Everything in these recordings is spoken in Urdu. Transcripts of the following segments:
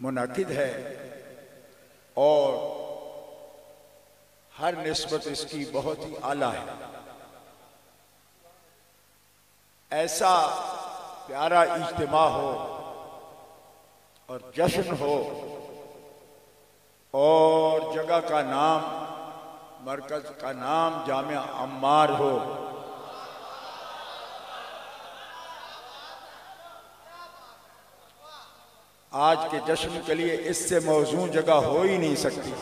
منعقد ہے اور ہر نسبت اس کی بہت ہی اعلیٰ ہے۔ ایسا پیارا اجتماع ہو اور جشن ہو اور جگہ کا نام، مرکز کا نام جامعہ عمار ہو، آج کے جشن کے لیے اس سے موزوں جگہ ہو ہی نہیں سکتی۔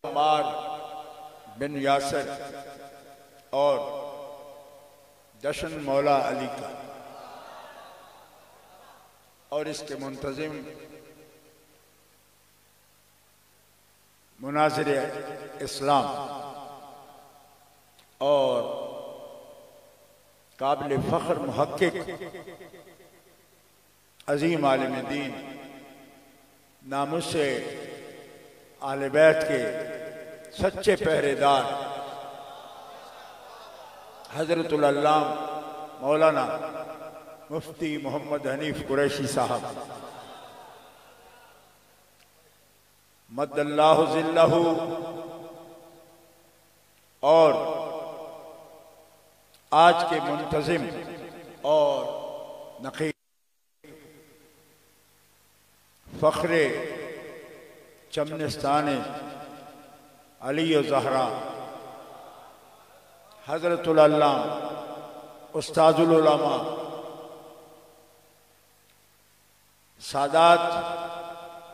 عمار بن یاسر اور جشن مولا علی کا، اور اس کے منتظم مناظر اسلام اور قابل فخر محقق عظیم عالم دین، ناموس اہل بیت کے سچے پہرے دار حضرت العلامہ مولانا مفتی محمد حنیف قریشی صاحب مد اللہ ظلہ، اور آج کے منتظم اور نقیب فخر چمنستان علی و زہرا حضرت العلامہ استاذ العلماء سادات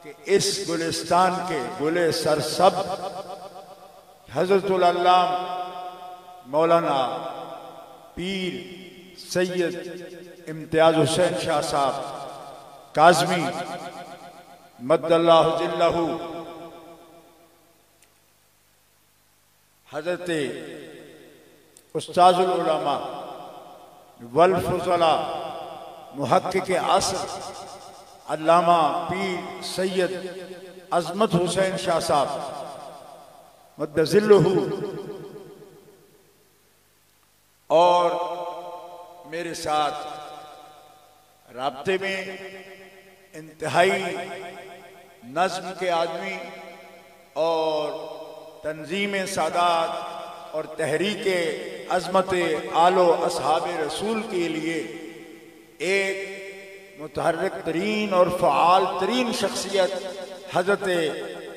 کہ اس گلستان کے گل سرسب حضرت العلامہ مولانا پیر سید امتیاز حسین شاہ صاحب کاظمی مد اللہ ظلہ، حضرت استاذ العلماء والفضلاء محقق عصر علامہ پیر سید عظمت حسین شاہ صاحب مد ظلہ، اور میرے ساتھ رابطے میں انتہائی نظم کے آدمی اور تنظیم سادات اور تحریک عظمت آل و اصحاب رسول کے لیے ایک متحرک ترین اور فعال ترین شخصیت حضرت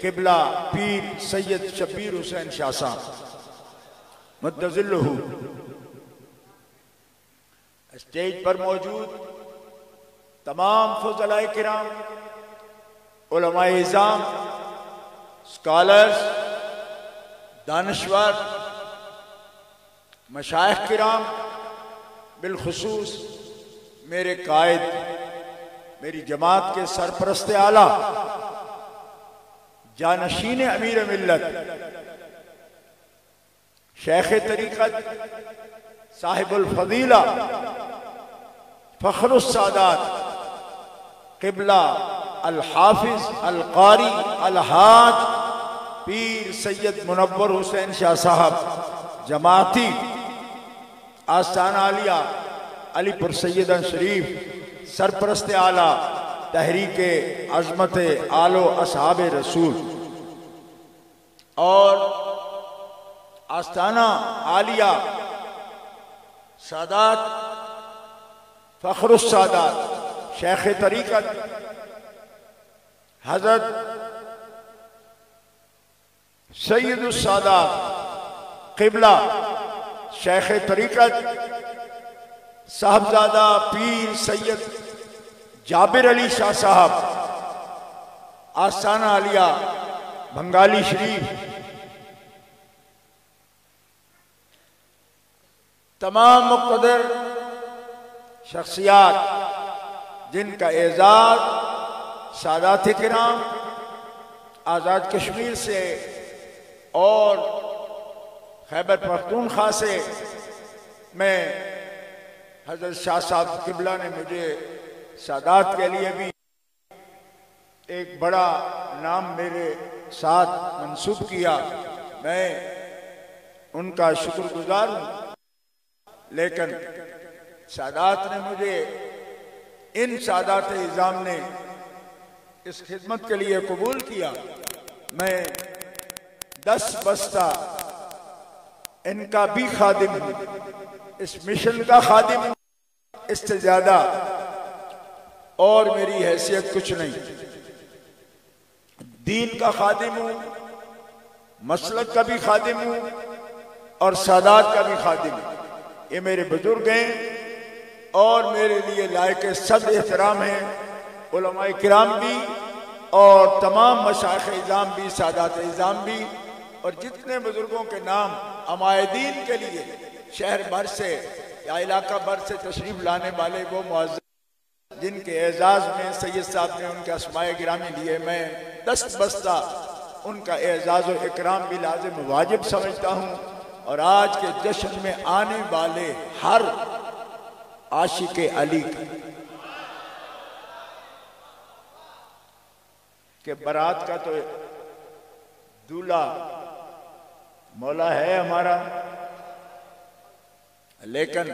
قبلہ پیر سید شبیر حسین شاہ صاحب مد ظلہ، اسٹیج پر موجود تمام فضلاء کرام، علماء اعظام، سکالرز، دانشور، مشائخ کرام، بالخصوص میرے قائد، میری جماعت کے سرپرست اعلیٰ، جانشین امیر ملت، شیخ طریقت، صاحب الفضیلہ، فخر السادات، قبلہ الحافظ القاری الحاج پیر سید منور حسین شاہ صاحب جماعتی، آستانہ عالیہ علی پور سیدہ شریف، سرپرست اعلیٰ تحریک عظمت آل و اصحاب رسول، اور آستانہ عالیہ سادات فخر السادات شیخ طریقت حضرت سید السادات قبلہ شیخ طریقت صاحبزادہ پیر سید جابر علی شاہ صاحب، آستانہ عالیہ بنگالی شریف، تمام مقتدر شخصیات جن کا اعزاز سادات کرام آزاد کشمیر سے اور خیبر پختونخوا سے میں حضرت شاہ صاحب قبلہ نے مجھے سادات کے لیے بھی ایک بڑا نام میرے ساتھ منسوب کیا، میں ان کا شکر گزار ہوں، لیکن سادات نے مجھے، ان سادات اعظام نے اس خدمت کے لیے قبول کیا۔ میں 10 بستہ ان کا بھی خادم ہوں، اس مشن کا خادم ہوں، اس سے زیادہ اور میری حیثیت کچھ نہیں۔ دین کا خادم ہوں، مسلک کا بھی خادم ہوں، اور سادات کا بھی خادم ہوں۔ یہ میرے بزرگ ہیں اور میرے لیے لائق صد احترام ہیں، علماء کرام بھی اور تمام مشائخ اعظام بھی، سادات اعظام بھی، اور جتنے بزرگوں کے نام عمائدین کے لیے شہر بھر سے یا علاقہ بھر سے تشریف لانے والے وہ معزز جن کے اعزاز میں سید صاحب نے ان کے اسماء گرامی لیے، میں 10 بستہ ان کا اعزاز و اکرام بھی لازم واجب سمجھتا ہوں۔ اور آج کے جشن میں آنے والے ہر عاشق علی کہ بارات کا تو دولہا مولا ہے ہمارا، لیکن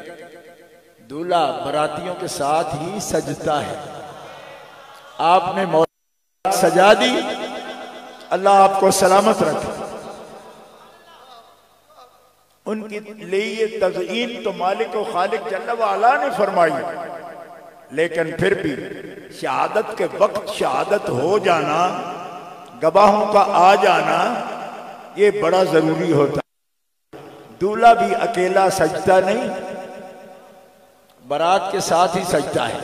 دولہا براتیوں کے ساتھ ہی سجتا ہے۔ آپ نے مولا سجا دی، اللہ آپ کو سلامت رکھے۔ ان کے لیے تزئین تو مالک و خالق جل وعلا نے فرمائی، لیکن پھر بھی شہادت کے وقت شہادت ہو جانا، گواہوں کا آ جانا، یہ بڑا ضروری ہوتا ہے۔ دولہا بھی اکیلا سجدہ نہیں، بارات کے ساتھ ہی سجدہ ہے۔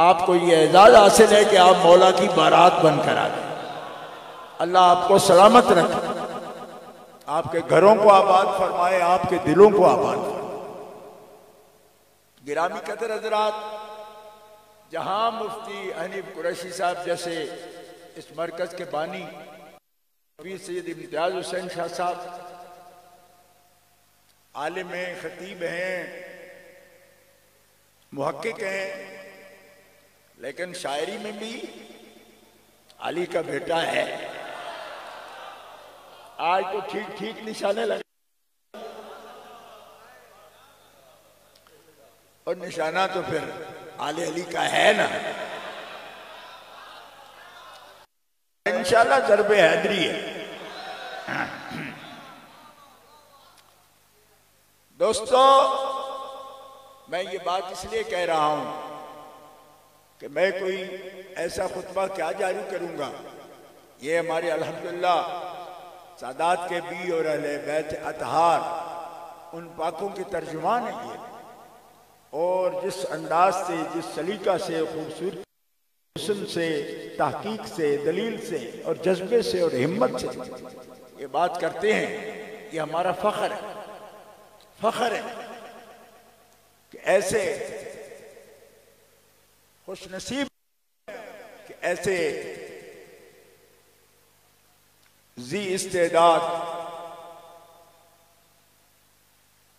آپ کو یہ اعزاز حاصل ہے کہ آپ مولا کی بارات بن کر آ گئے۔ اللہ آپ کو سلامت رکھے، آپ کے گھروں کو آباد فرمائے، آپ کے دلوں کو آباد فرمائے۔ گرامی قدر حضرات، جہاں مفتی حنیف قریشی صاحب جیسے اس مرکز کے بانی پیر سید امتیاز حسین شاہ صاحب عالم ہیں، خطیب ہیں، محقق ہیں، لیکن شاعری میں بھی علی کا بیٹا ہے۔ آج تو ٹھیک ٹھیک نشانے لگے، اور نشانہ تو پھر آل علی کا ہے نا، انشاءاللہ ضرب حیدری ہے۔ دوستو، میں یہ بات اس لیے کہہ رہا ہوں کہ میں کوئی ایسا خطبہ کیا جاری کروں گا، یہ ہمارے الحمدللہ سادات کے بھی اور اہل بیت اطہار ان پاکوں کی ترجمان ہیں یہ، اور جس انداز سے، جس سلیقہ سے، خوبصورتی، حسن سے، تحقیق سے، دلیل سے اور جذبے سے اور ہمت سے یہ بات کرتے ہیں، یہ ہمارا فخر ہے۔ فخر ہے کہ ایسے خوش نصیب کہ ایسے ذی استعداد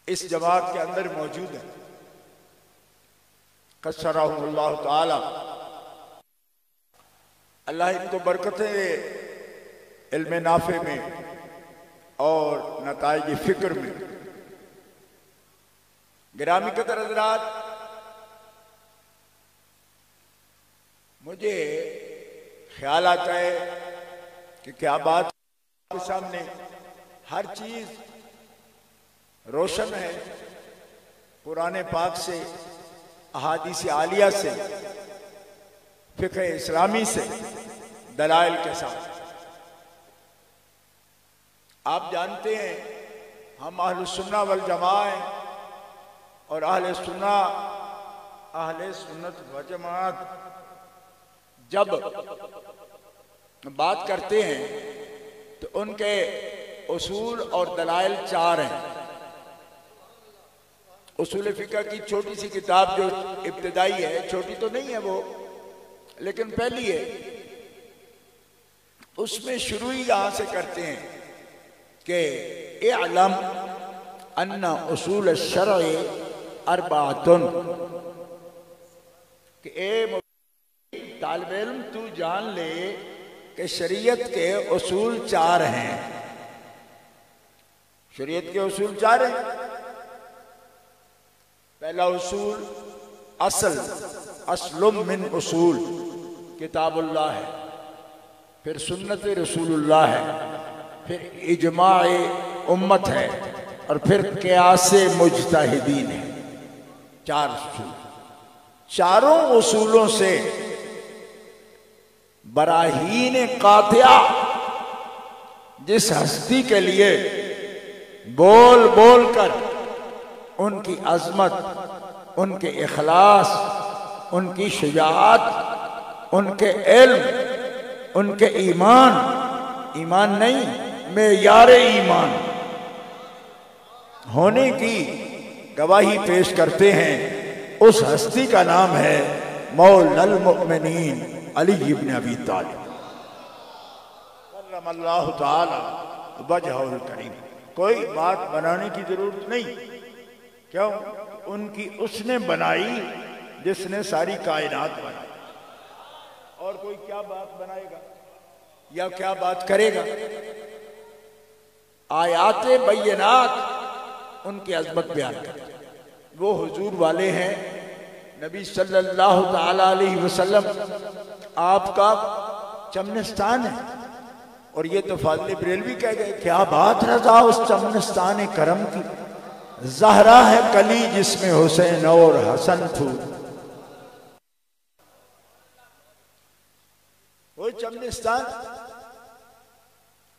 اس جماعت کے اندر موجود ہے۔ قصرہم اللہ تعالی، اللہ ان کو برکتیں دے علم نافع میں اور نتائج فکر میں۔ گرامی قدر حضرات، مجھے خیال آتا ہے کہ کیا بات کے سامنے ہر چیز روشن ہے، قرآن پاک سے، احادیث عالیہ سے، فقہ اسلامی سے، دلائل کے ساتھ۔ آپ جانتے ہیں ہم اہل سنہ والجماعہ ہیں، اور اہل سنت والجماعت جب بات کرتے ہیں تو ان کے اصول اور دلائل 4 ہیں۔ اصول فقہ کی چھوٹی سی کتاب جو ابتدائی ہے، چھوٹی تو نہیں ہے وہ، لیکن پہلی ہے، اس میں شروع ہی یہاں سے کرتے ہیں کہ اعلم ان اصول الشرع اربعۃ، کہ اے طالب علم تو جان لے کہ شریعت کے اصول 4 ہیں۔ شریعت کے اصول 4 ہیں. پہلا اصول اصل من اصول کتاب اللہ ہے، پھر سنت رسول اللہ ہے، پھر اجماع امت ہے، اور پھر قیاس مجتہدین ہے. 4 اصول. چاروں اصولوں سے براہین قاطعہ جس ہستی کے لیے بول بول کر ان کی عظمت، ان کے اخلاص، ان کی شجاعت، ان کے علم، ان کے ایمان نہیں معیار ایمان ہونے کی گواہی پیش کرتے ہیں، اس ہستی کا نام ہے مولا المؤمنین علی بن ابی طالب کرم اللہ تعالی وجہہ الکریم. کوئی بات بنانے کی ضرورت نہیں. کیوں؟ ان کی اس نے بنائی جس نے ساری کائنات بنائی. اور کوئی کیا بات بنائے گا یا کیا بات کرے گا؟ آیات بینات ان کی عظمت بیان کرتے ہیں. وہ حضور والے ہیں. نبی صلی اللہ تعالی علیہ وسلم آپ کا چمنستان ہے. اور یہ تو فاضل بریلوی کہہ گئے، کیا بات رضا اس چمنستان کرم کی، زہرا ہے کلی جس میں حسین اور حسن پھول. وہ چمنستان.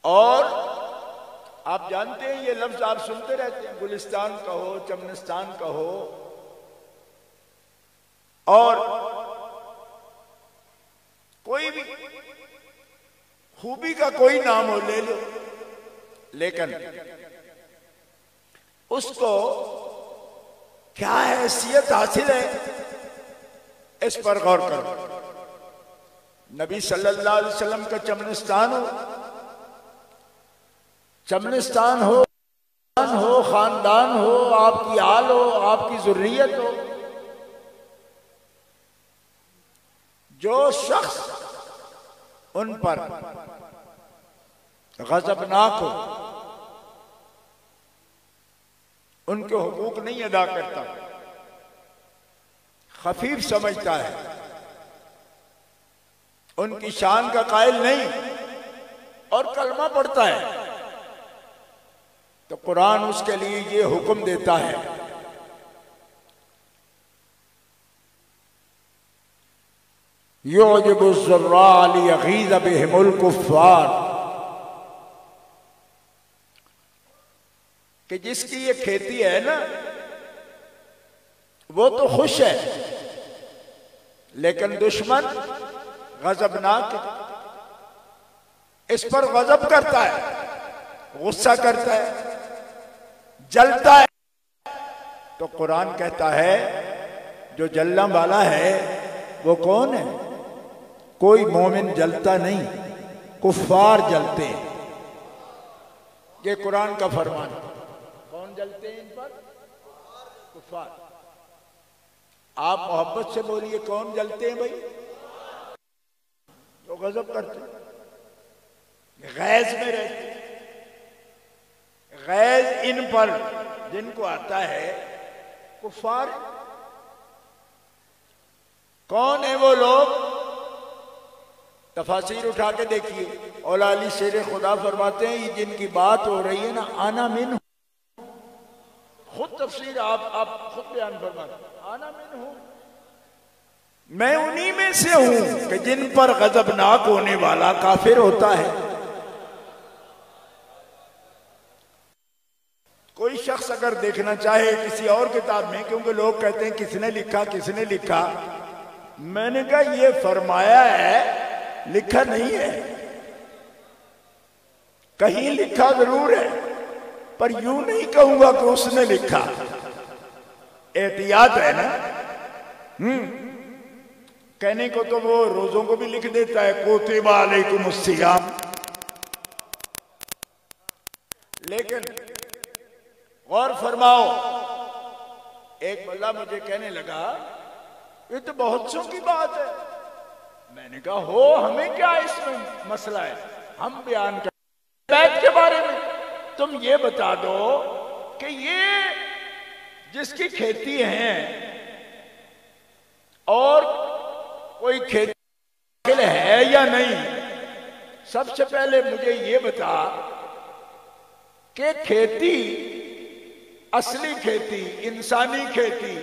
اور آپ جانتے ہیں یہ لفظ آپ سنتے رہتے ہیں، گلستان کہو، چمنستان کہو، اور کوئی بھی خوبی کا کوئی نام ہو لے لو، لیکن اس کو کیا حیثیت حاصل ہے اس پر غور کرو. نبی صلی اللہ علیہ وسلم کا چمنستان ہو، خاندان ہو، آپ کی آل ہو، آپ کی ذریت ہو. جو شخص ان پر غضبناک ہو، ان کے حقوق نہیں ادا کرتا، خفیف سمجھتا ہے، ان کی شان کا قائل نہیں، اور کلمہ پڑھتا ہے، تو قرآن اس کے لیے یہ حکم دیتا ہے یعجب الزراع لیغیظ بہم الکفار، کہ جس کی یہ کھیتی ہے نا وہ تو خوش ہے، لیکن دشمن غضبناک ہے، اس پر غضب کرتا ہے، غصہ کرتا ہے، جلتا ہے. تو قرآن کہتا ہے جو جلنے والا ہے وہ کون ہے؟ کوئی مومن جلتا نہیں، کفار جلتے ہیں. یہ قرآن کا فرمان ہے. کون جلتے ہیں ان پر؟ کفار. آپ محبت سے بولیے کون جلتے ہیں بھائی؟ تو غضب کرتے ہیں، غیظ میں رہتے ہیں. غیظ ان پر جن کو آتا ہے کفار. کون ہیں وہ لوگ؟ تفاسیر اٹھا کے دیکھیے. اولا علی شیر خدا فرماتے ہیں یہ جن کی بات ہو رہی ہے نا، انا من ہوں. خود تفسیر آپ خود بیان فرماتے ہیں، انا من ہوں، میں انہی میں سے ہوں کہ جن پر غضبناک ہونے والا کافر ہوتا ہے. کوئی شخص اگر دیکھنا چاہے کسی اور کتاب میں، کیونکہ لوگ کہتے ہیں کس نے لکھا، میں نے کہا یہ فرمایا ہے، لکھا نہیں ہے. کہیں لکھا ضرور ہے، پر یوں نہیں کہوں گا کہ اس نے لکھا. احتیاط ہے نا. کہنے کو تو وہ روزوں کو بھی لکھ دیتا ہے، کوتب علیکم الصیام، لیکن غور فرماؤ. ایک ملا مجھے کہنے لگا یہ تو بہت سو کی بات ہے. میں نے کہا ہمیں کیا اس میں مسئلہ ہے، ہم بیان کریں بیت کے بارے میں. تم یہ بتا دو کہ یہ جس کی کھیتی ہے اور کوئی کھیتی ہے یا نہیں، سب سے پہلے مجھے یہ بتا کہ کھیتی، اصلی کھیتی، انسانی کھیتی،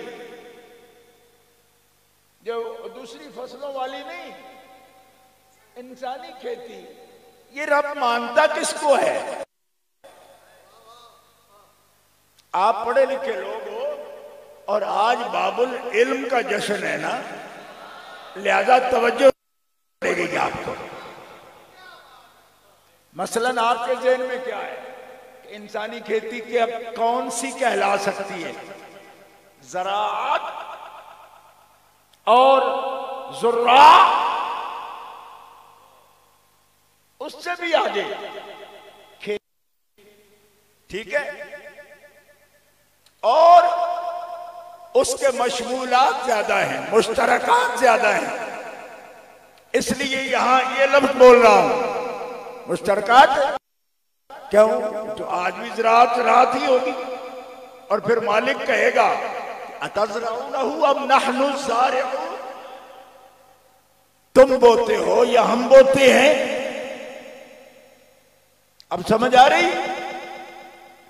جو دوسری فصلوں والی نہیں، انسانی کھیتی، یہ رب مانتا کس کو ہے؟ آپ پڑھے لکھے لوگ ہو اور آج باب العلم کا جشن ہے نا، لہذا توجہ دے گی آپ کو۔ مثلاً آپ کے ذہن میں کیا ہے کہ انسانی کھیتی کے اب کون سی کہلا سکتی ہے؟ زراعت اور زراع، اس سے بھی آگے کھیتی، ٹھیک ہے، اور اس کے مشمولات زیادہ ہیں، مشترکات زیادہ ہیں، اس لیے یہاں یہ لفظ بول رہا ہوں مشترکات۔ کیوں؟ جو آج بھی زراعت ہی ہوگی، اور پھر مالک کہے گا اتزرعونہ ام نحن الزارعون، تم بوتے ہو یا ہم بوتے ہیں؟ اب سمجھ آ رہی؟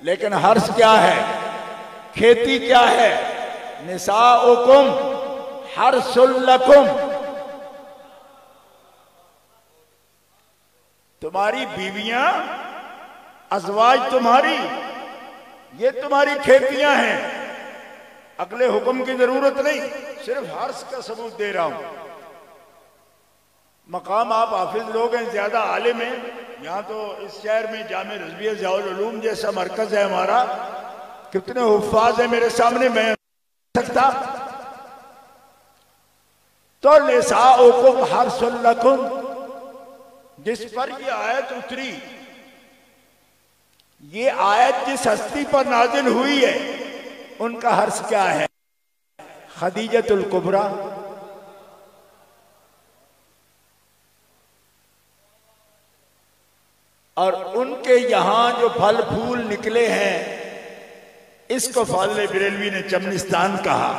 لیکن حرث کیا ہے، کھیتی کیا ہے؟ نساؤکم حرث لکم، تمہاری بیویاں، ازواج تمہاری، یہ تمہاری کھیتیاں ہیں، اگلے حکم کی ضرورت نہیں، صرف حرث کا ثبوت دے رہا ہوں۔ مقام آپ حافظ لوگ ہیں، زیادہ عالم ہیں، یہاں تو اس شہر میں جامع رضویہ ضیاء العلوم جیسا مرکز ہے ہمارا، کتنے حفاظ ہیں میرے سامنے، میں سکتا تو نساؤکم حرث لکم، جس پر یہ آیت اتری، یہ آیت جس ہستی پر نازل ہوئی ہے، ان کا حرث کیا ہے؟ خدیجۃ الکبریٰ، اور ان کے یہاں جو پھل پھول نکلے ہیں، اس کو فاضل بریلوی نے چمنستان کہا۔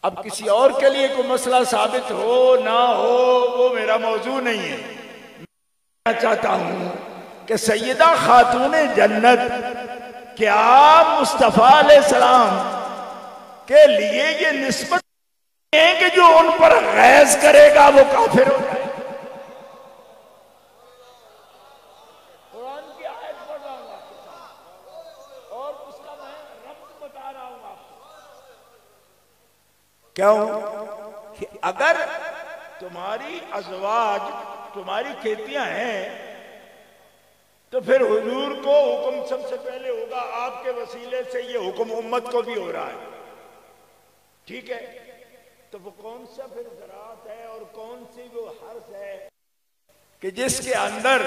اب کسی اور کے لیے کوئی مسئلہ ثابت ہو نہ ہو، وہ میرا موضوع نہیں ہے۔ میں چاہتا ہوں کہ سیدہ خاتون جنت کیا مصطفیٰ علیہ السلام کے لیے یہ نسبت ہے کہ جو ان پر غیظ کرے گا وہ کافر ہو جائے؟ قرآن کی آیت پڑھ رہا ہوں آپ کے ساتھ، اور اس کا میں ربط بتا رہا ہوں آپ کو۔ کیوں کہ اگر تمہاری ازواج تمہاری کھیتیاں ہیں تو پھر حضور کو حکم سب سے پہلے ہوگا، آپ کے وسیلے سے یہ حکم امت کو بھی ہو رہا ہے، ٹھیک ہے؟ تو وہ کون سا پھر زراعت ہے اور کون سی وہ حرث ہے کہ جس کے اندر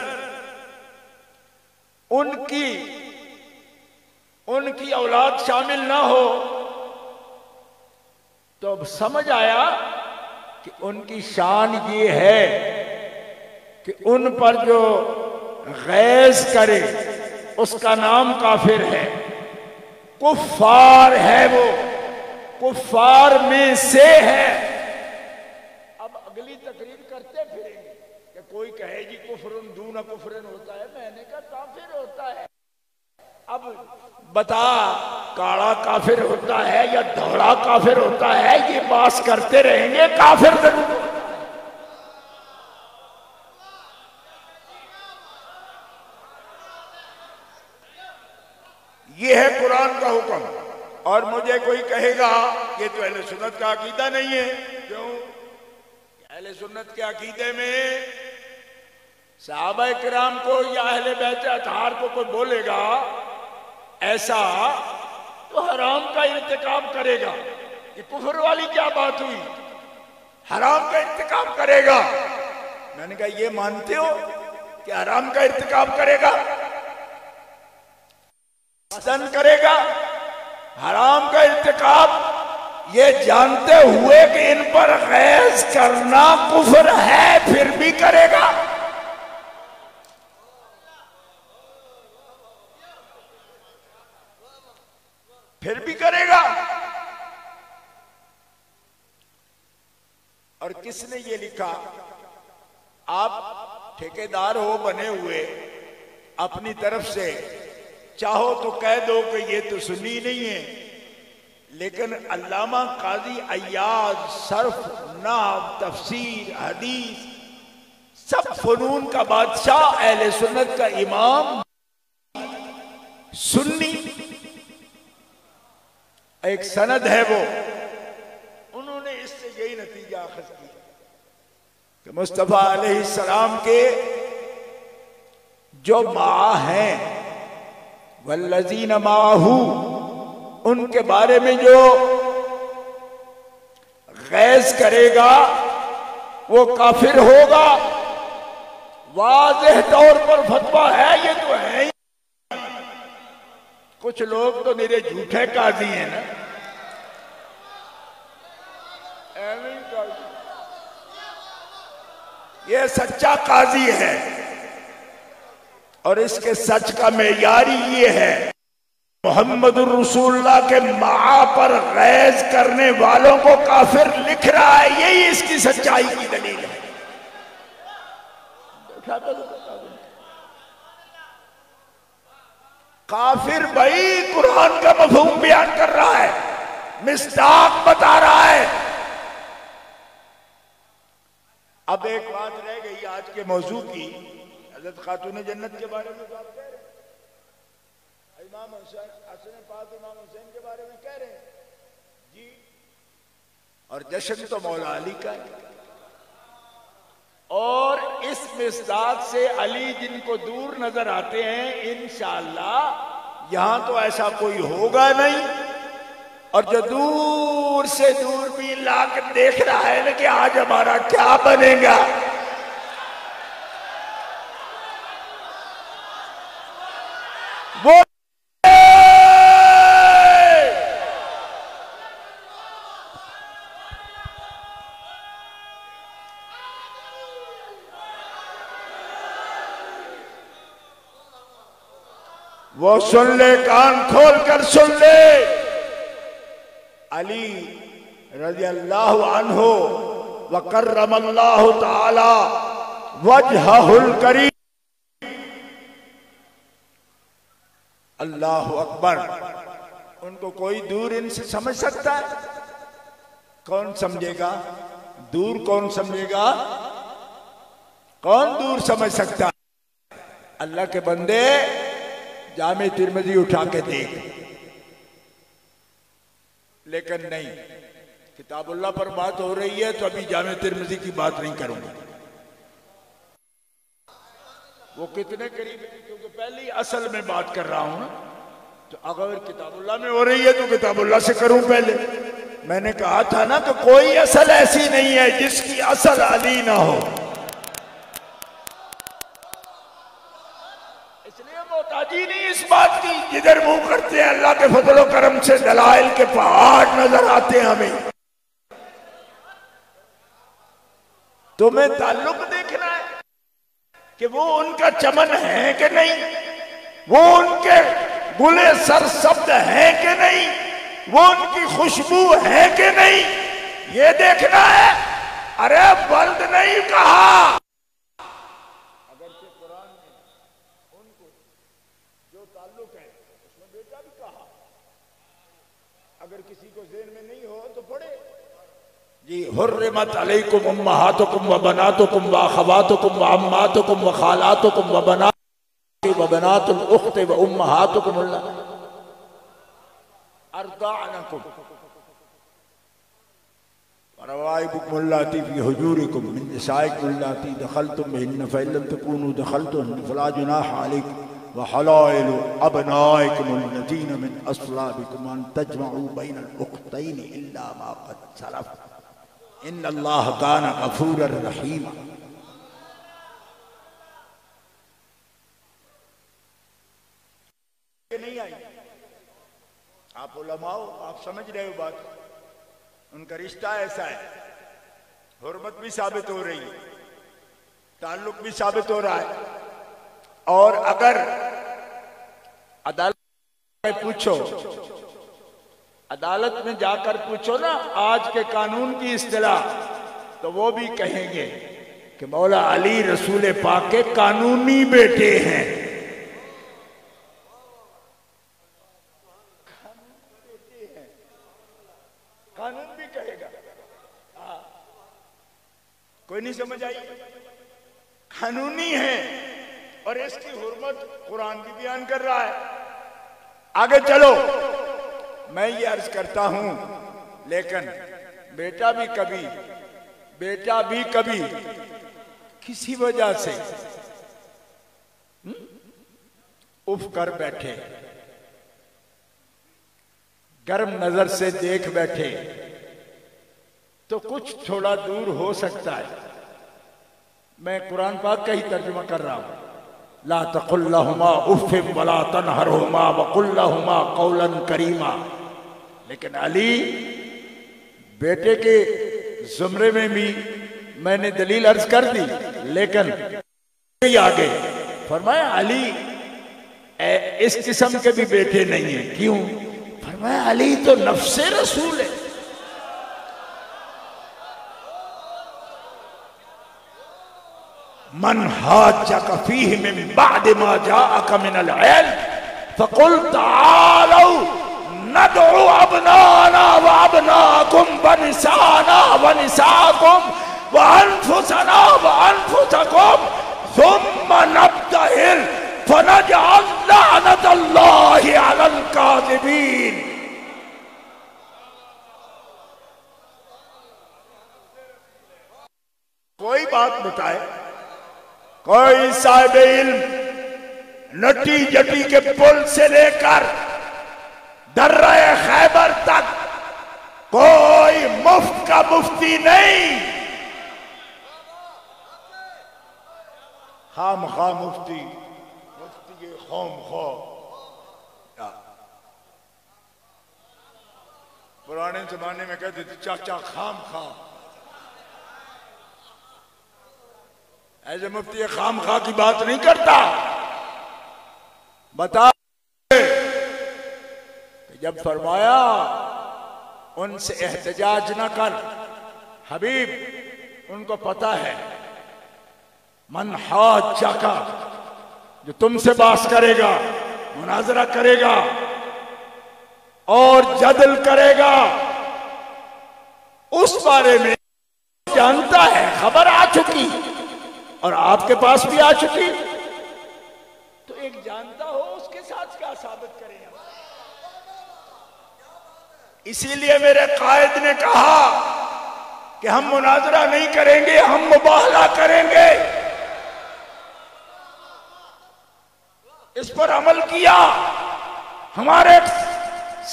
ان کی اولاد شامل نہ ہو؟ تو اب سمجھ آیا کہ ان کی شان یہ ہے کہ ان پر جو غیظ کرے اس کا نام کافر ہے، کفار ہے، وہ کفار میں سے ہے۔ اب اگلی تقریر کرتے پھریں گے کہ کوئی کہے جی کفرن دون کفرن ہوتا ہے، میں نے کہا کافر ہوتا ہے۔ اب بتا کاڑا کافر ہوتا ہے یا دھوڑا کافر ہوتا ہے، یہ باس کرتے رہیں گے، کافر ضرور ہوتا ہے۔ یہ ہے قرآن کا حکم۔ اور مجھے کوئی کہے گا یہ تو اہل سنت کا عقیدہ نہیں ہے، کیوں؟ اہل سنت کے عقیدے میں صحابہ کرام کو یا اہل بیت اطہار کو کوئی بولے گا ایسا تو حرام کا ارتکاب کرے گا۔ یہ کفر والی کیا بات ہوئی؟ حرام کا ارتکاب کرے گا۔ میں نے کہا یہ مانتے ہو کہ حرام کا ارتکاب کرے گا، پسند کرے گا؟ حرام کا ارتکاب یہ جانتے ہوئے کہ ان پر غیظ کرنا کفر ہے، پھر بھی کرے گا؟ پھر بھی کرے گا. اور کس نے یہ لکھا؟ آپ ٹھیکیدار ہو بنے ہوئے، اپنی طرف سے چاہو تو کہہ دو کہ یہ تو سنی نہیں ہے، لیکن علامہ قاضی عیاض صرف، نحو، تفسیر، حدیث، سب فنون کا بادشاہ، اہل سنت کا امام، سنی، ایک سند ہے وہ. انہوں نے اس سے یہی نتیجہ اخذ کیا کہ مصطفیٰ علیہ السلام کے جو معاہ ہیں، والذین معاہو، ان کے بارے میں جو غیظ کرے گا وہ کافر ہوگا. واضح طور پر فتویٰ ہے، یہ تو ہے ہی. کچھ لوگ تو میرے جھوٹے قاضی ہیں نا، یہ سچا قاضی ہے، اور اس کے سچ کا معیار یہ ہے محمد الرسول اللہ کے معاہ پر غیظ کرنے والوں کو کافر لکھ رہا ہے. یہی اس کی سچائی کی دلیل ہے. کافر بھائی قرآن کا مفہوم بیان کر رہا ہے، مصداق بتا رہا ہے. اب ایک بات رہ گئی آج کے موضوع کی. حضرت خاتون جنت کے بارے میں بات کہہ رہے ہیں، امام حسن پاک امام حسین کے بارے میں کہہ رہے ہیں جی، اور جشن تو مولا علی کا ہے. اور اس مصداق سے علی جن کو دور نظر آتے ہیں، انشاءاللہ یہاں تو ایسا کوئی ہوگا نہیں. اور جو دور سے دور بھی لا کر دیکھ رہا ہے نا کہ آج ہمارا کیا بنے گا، وہ سن لے، کان کھول کر سن لے. علی رضی اللہ عنہ وکرم اللہ تعالی وجہہ الکریم، اللہ اکبر. ان کو کوئی دور ان سے سمجھ سکتا ہے؟ کون سمجھے گا دور؟ کون سمجھے گا؟ کون دور سمجھ سکتا ہے؟ اللہ کے بندے جامع ترمذی اٹھا کے دیکھ، لیکن نہیں. کتاب اللہ پر بات ہو رہی ہے تو ابھی جامع ترمذی کی بات نہیں کروں گا. وہ کتنے قریب ہے، کیونکہ پہلی اصل میں بات کر رہا ہوں نا. تو اگر کتاب اللہ میں ہو رہی ہے تو کتاب اللہ سے کروں پہلے. میں نے کہا تھا نا کہ کوئی اصل ایسی نہیں ہے جس کی اصل علی نہ ہو. اس لیے محتاجی نہیں اس بات کی. جدھر منہ کرتے ہیں اللہ کے فضل و کرم سے دلائل کے پہاڑ نظر آتے ہیں ہمیں. تمہیں تعلق دیکھنا ہے کہ وہ ان کا چمن ہے کہ نہیں، وہ ان کے گلے سرسبز ہیں کہ نہیں، وہ ان کی خوشبو ہے کہ نہیں، یہ دیکھنا ہے. ارے ولد نہیں کہا، اگرچہ قرآن میں ان کو جو تعلق ہے اس میں بیٹا بھی کہا. اگر کسی کو ذہن میں نہیں ہو تو پڑھے جی. حرمت علیکم امہاتکم و بناتکم و اخواتکم و عماتکم و خالاتکم و بنات الاخت و امہاتکم اللہ ارضعنکم وربائبکم اللاتی فی حجورکم من نسائکم اللاتی دخلتم بہن فإن لم تکونوا دخلتم فلا جناح علیکم وحلائل ابنائکم الذین من اصلابکم ان تجمعوا بین الاختین الا ما قد سلف ان اللہ کان غفورا رحیما. نہیں آئی. آپ علماء ہو، آپ سمجھ رہے ہو بات. ان کا رشتہ ایسا ہے، حرمت بھی ثابت ہو رہی ہے، تعلق بھی ثابت ہو رہا ہے. اور اگر عدالت میں پوچھو عدالت میں جا کر پوچھو نا آج کے قانون کی اصطلاح، تو وہ بھی کہیں گے کہ مولا علی رسول پاک کے قانونی بیٹے ہیں۔ قانون بھی کہے گا، کوئی نہیں سمجھ آئی؟ قانونی ہے، اور اس کی حرمت قرآن بھی بیان کر رہا ہے۔ آگے چلو، میں یہ عرض کرتا ہوں، لیکن بیٹا بھی کبھی کسی وجہ سے اف کر بیٹھے، گرم نظر سے دیکھ بیٹھے، تو کچھ تھوڑا دور ہو سکتا ہے۔ میں قرآن پاک کا ہی ترجمہ کر رہا ہوں، لا تقل لهما اف ولا تنهرهما وقل لهما قولا کریما۔ لیکن علی بیٹے کے زمرے میں بھی میں نے دلیل عرض کر دی، لیکن آگے فرمایا علی اس قسم کے بھی بیٹے نہیں ہیں۔ کیوں؟ فرمایا علی تو نفس رسول ہے۔ من حاجک فیہ من بعد ما جاءک من العلم فقل تعالوا ندعو ابنانا وابناکم ونسانا ونساکم وانفسنا وانفسکم ثم نبتہل فنجعل لعنت اللہ علی الکاذبین۔ کوئی بات بتائے، کوئی صاحب علم نٹی جٹی کے پل سے لے کر درہ خیبر تک کوئی مفت کا مفتی نہیں، خام خواہ مفتی قوم خواہ۔ پرانے زمانے میں کہتے تھے چاچا خام خواہ، ایسے مفتی خام خواہ کی بات نہیں کرتا۔ بتا جب فرمایا ان سے احتجاج نہ کر، حبیب ان کو پتا ہے من حاجک، جو تم سے بحث کرے گا، مناظرہ کرے گا اور جدل کرے گا، اس بارے میں جانتا ہے، خبر آ چکی اور آپ کے پاس بھی آ چکی، تو ایک جانتا ہو اس کے ساتھ کیا ثابت کریں؟ اسی لیے میرے قائد نے کہا کہ ہم مناظرہ نہیں کریں گے، ہم مباہلہ کریں گے۔ اس پر عمل کیا ہمارے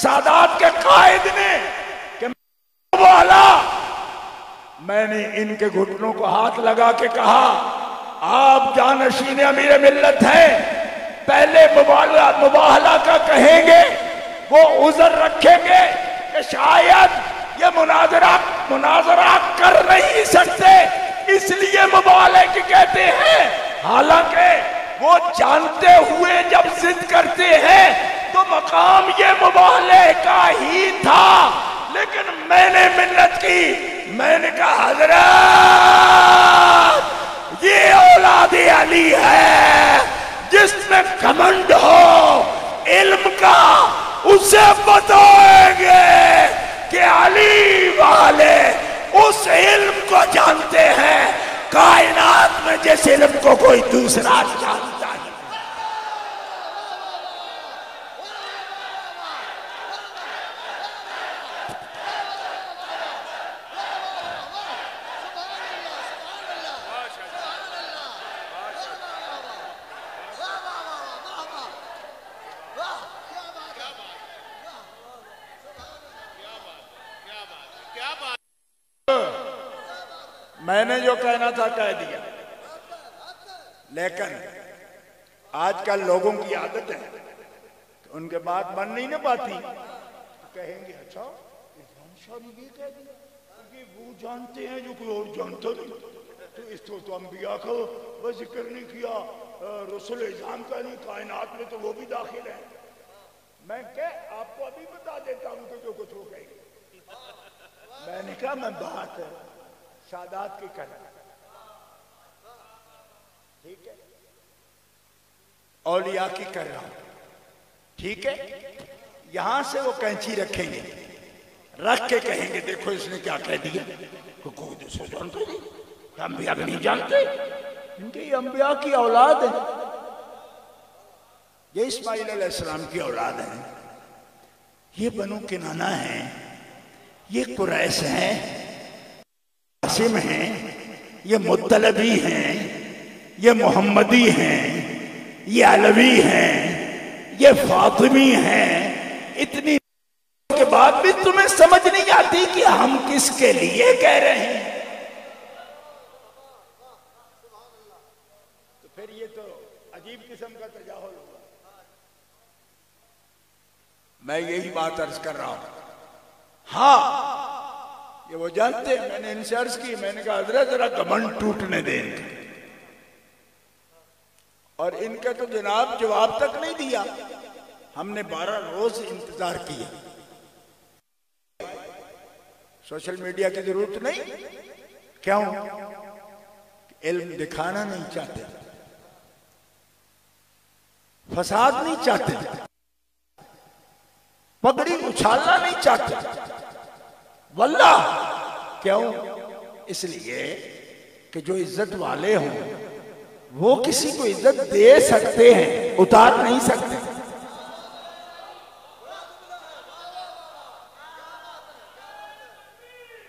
سادات کے قائد نے کہ مباہلہ۔ میں نے ان کے گھٹنوں کو ہاتھ لگا کے کہا آپ جانشین امیر ملت ہیں، پہلے مباہلہ کا کہیں گے، وہ عذر رکھیں گے کہ شاید یہ مناظرہ کر نہیں سکتے، اس لیے مباہلے کی کہتے ہیں، حالانکہ وہ جانتے ہوئے جب ضد کرتے ہیں تو مقام یہ مباہلے کا ہی تھا۔ لیکن میں نے منت کی، میں نے کہا حضرات یہ اولاد علی ہے، جس میں گھمنڈ ہو علم کا اسے بتائیں گے کہ علی والے اس علم کو جانتے ہیں کائنات میں جس علم کو کوئی دوسرا جانتا نہیں۔ میں نے جو کہنا تھا کہہ دیا، لیکن آج کل لوگوں کی عادت ہے کہ ان کے بات بن نہیں نہ پاتی، کہیں گے اچھا عرفان شاہ نے یہ کہہ دیا، یہ وہ جانتے ہیں جو کوئی اور جانتا نہیں، تو اس کو تو انبیاء کا ذکر نہیں کیا، رسول اعظام کا نہیں، کائنات میں تو وہ بھی داخل ہے۔ میں کہ آپ کو ابھی بتا دیتا ہوں کہ جو کچھ وہ کہیں گے. میں نے کہا میں بات سادات کی کر رہا ہوں, ٹھیک ہے, اولیاء کی کر رہا ہوں, ٹھیک ہے. یہاں سے وہ کینچی رکھیں گے, رکھ کے کہیں گے دیکھو اس نے کیا کہہ دیا, کوئی دوسرے جانتے نہیں, انبیاء بھی نہیں جانتے, ان کے یہ انبیاء کی اولاد ہیں, یہ اسماعیل علیہ السلام کی اولاد ہیں, یہ بنو کنانہ ہیں, یہ قریش ہیں, قاسم ہیں, یہ مطلبی ہیں, یہ محمدی ہیں, یہ علوی ہیں, یہ فاطمی ہیں. اتنی کے بعد بھی تمہیں سمجھ نہیں آتی کہ ہم کس کے لیے کہہ رہے ہیں. تو پھر یہ تو عجیب قسم کا تجاہل ہوا. میں یہی بات عرض کر رہا ہوں. ہاں یہ وہ جانتے ہیں, میں نے ان سے عرض کی, میں نے کہا حضرت ذرا گھمنڈ ٹوٹنے دیں, اور ان کا تو جناب جواب تک نہیں دیا. ہم نے 12 روز انتظار کیا. سوشل میڈیا کی ضرورت نہیں, کیوں؟ علم دکھانا نہیں چاہتے, فساد نہیں چاہتے, پگڑی اچھالنا نہیں چاہتے. واللہ کیوں؟ اس لیے کہ جو عزت والے ہوں وہ کسی کو عزت دے سکتے ہیں, اتار نہیں سکتے.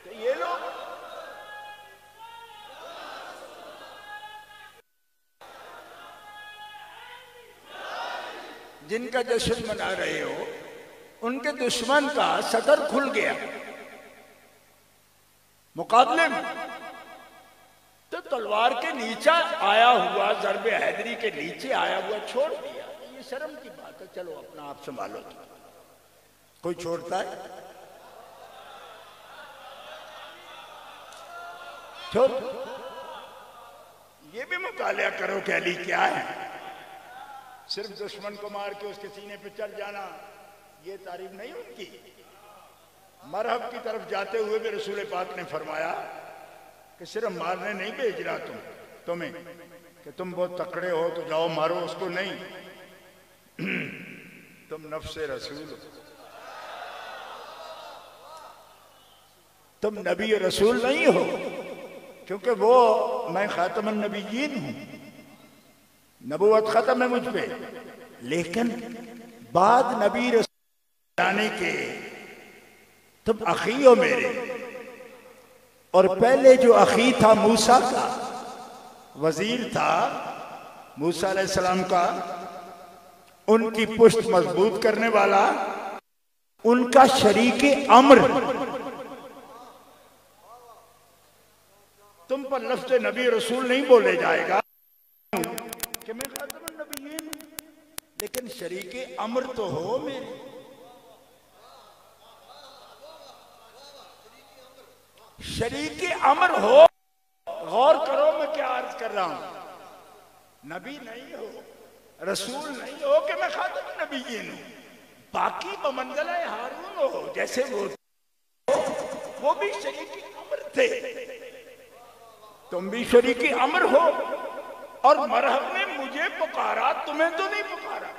تو یہ لوگ جن کا جشن منا رہے ہو, ان کے دشمن کا صدر کھل گیا مقابلے میں, تو تلوار کے نیچے آیا ہوا, ضرب حیدری کے نیچے آیا ہوا چھوڑ دیا. یہ شرم کی بات ہے, چلو اپنا آپ سنبھالو. کوئی چھوڑتا ہے؟ چھوڑ. یہ بھی مطالعہ کرو کہ علی کیا ہے. صرف دشمن کو مار کے اس کے سینے پہ چڑھ جانا یہ تعریف نہیں ان کی. مرحب کی طرف جاتے ہوئے بھی رسول پاک نے فرمایا کہ صرف مارنے نہیں بھیج رہا تمہیں کہ تم بہت تکڑے ہو تو جاؤ مارو اس کو, نہیں. تم نفس رسول ہو, تم نبی رسول نہیں ہو, کیونکہ وہ میں خاتم النبیین ہوں, نبوت ختم ہے مجھ پہ, لیکن بعد نبی رسول جانے کے تم اخی ہو میرے. اور پہلے جو اخی تھا موسیٰ کا, وزیر تھا موسیٰ علیہ السلام کا, ان کی پشت مضبوط کرنے والا, ان کا شریک امر. تم پر لفظ نبی رسول نہیں بولے جائے گا کہ میں خاتم النبیین ہوں, لیکن شریک امر تو ہو میرے. شریک امر ہو. غور کرو میں کیا عرض کر رہا ہوں. نبی نہیں ہو, رسول نہیں ہو کہ میں خاتم النبیین ہوں. باقی بمنزلہ ہارون ہو, جیسے وہ بھی شریک امر تھے, تم بھی شریک امر ہو. اور مرحب نے مجھے پکارا, تمہیں تو نہیں پکارا.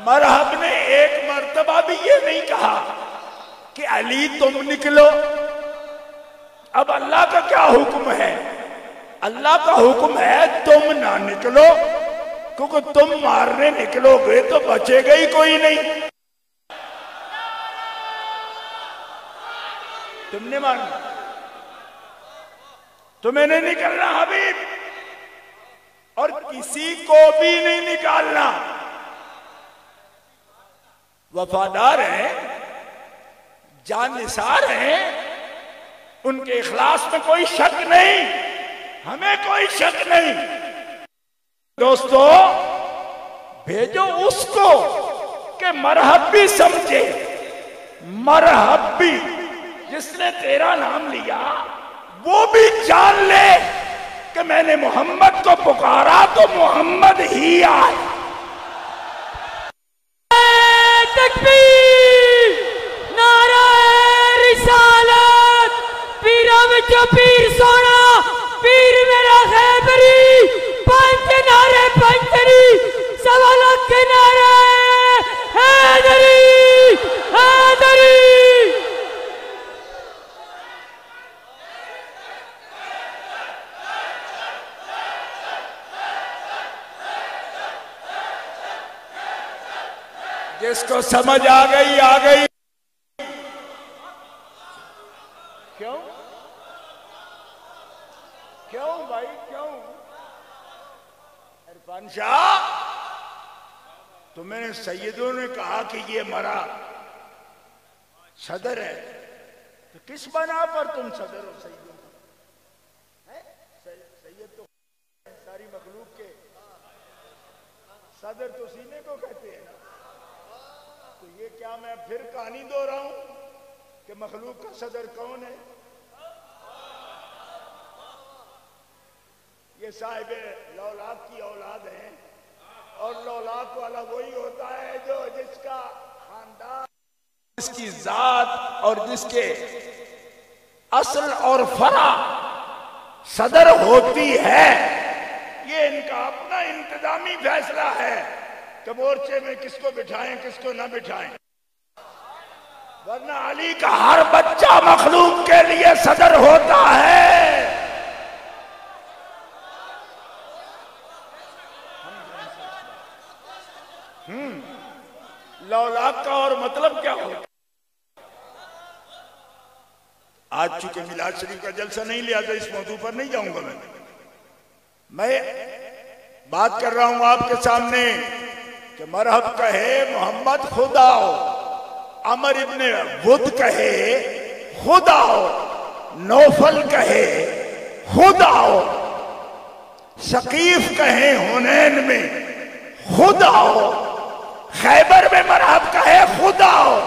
مرحب نے ایک مرتبہ بھی یہ نہیں کہا کہ علی تم نکلو. اب اللہ کا کیا حکم ہے؟ اللہ کا حکم ہے تم نہ نکلو, کیونکہ تم مارنے نکلو گے تو بچے گا ہی کوئی نہیں. تم نے مارنا, تمہیں نہیں نکلنا حبیب, اور کسی کو بھی نہیں نکالنا. وفادار ہیں, جان نثار ہیں, ان کے اخلاص میں کوئی شک نہیں, ہمیں کوئی شک نہیں. دوستو بھیجو اس کو کہ مرحب بھی سمجھے, مرحب بھی جس نے تیرا نام لیا وہ بھی جان لے کہ میں نے محمد کو پکارا تو محمد ہی آئے. تکبیر، نعرہ رسالت، پیرا وچوں پیر سونا، پیر میرا خیبری، پنج نعرے پنجری، سوا لاکھ نعرے حیدری حیدری. جس کو سمجھ آ گئی آ گئی. کیوں کیوں بھائی کیوں؟ عرفان شاہ تو میں نے سیدوں نے کہا کہ یہ مرا صدر ہے، تو کس بنا پر تم صدر ہو سیدوں؟ سید تو ساری مخلوق کے، صدر تو سینے کو کہتے ہیں نا. تو یہ کیا میں پھر کہانی دو رہا ہوں کہ مخلوق کا صدر کون ہے؟ یہ صاحب لولاک کی اولاد ہیں، اور لولاک والا وہی ہوتا ہے جو جس کا خاندان، جس کی ذات اور جس کے اصل اور فرع صدر ہوتی ہے. یہ ان کا اپنا انتظامی فیصلہ ہے کہ مورچے میں کس کو بٹھائیں کس کو نہ بٹھائیں. ورنہ علی کا ہر بچہ مخلوق کے لیے صدر ہوتا ہے. لولاک کا اور مطلب کیا ہوتا؟ آج چونکہ میلاد شریف کا جلسہ نہیں لیا تو اس موضوع پر نہیں جاؤں گا. میں بات کر رہا ہوں آپ کے سامنے کہ مرحب کہے محمد خدا ہو، عمر ابن ود کہے خدا ہو، نوفل کہے خدا ہو، ثقیف کہے حنین میں خدا ہو، خیبر میں مرحب کہے خدا ہو،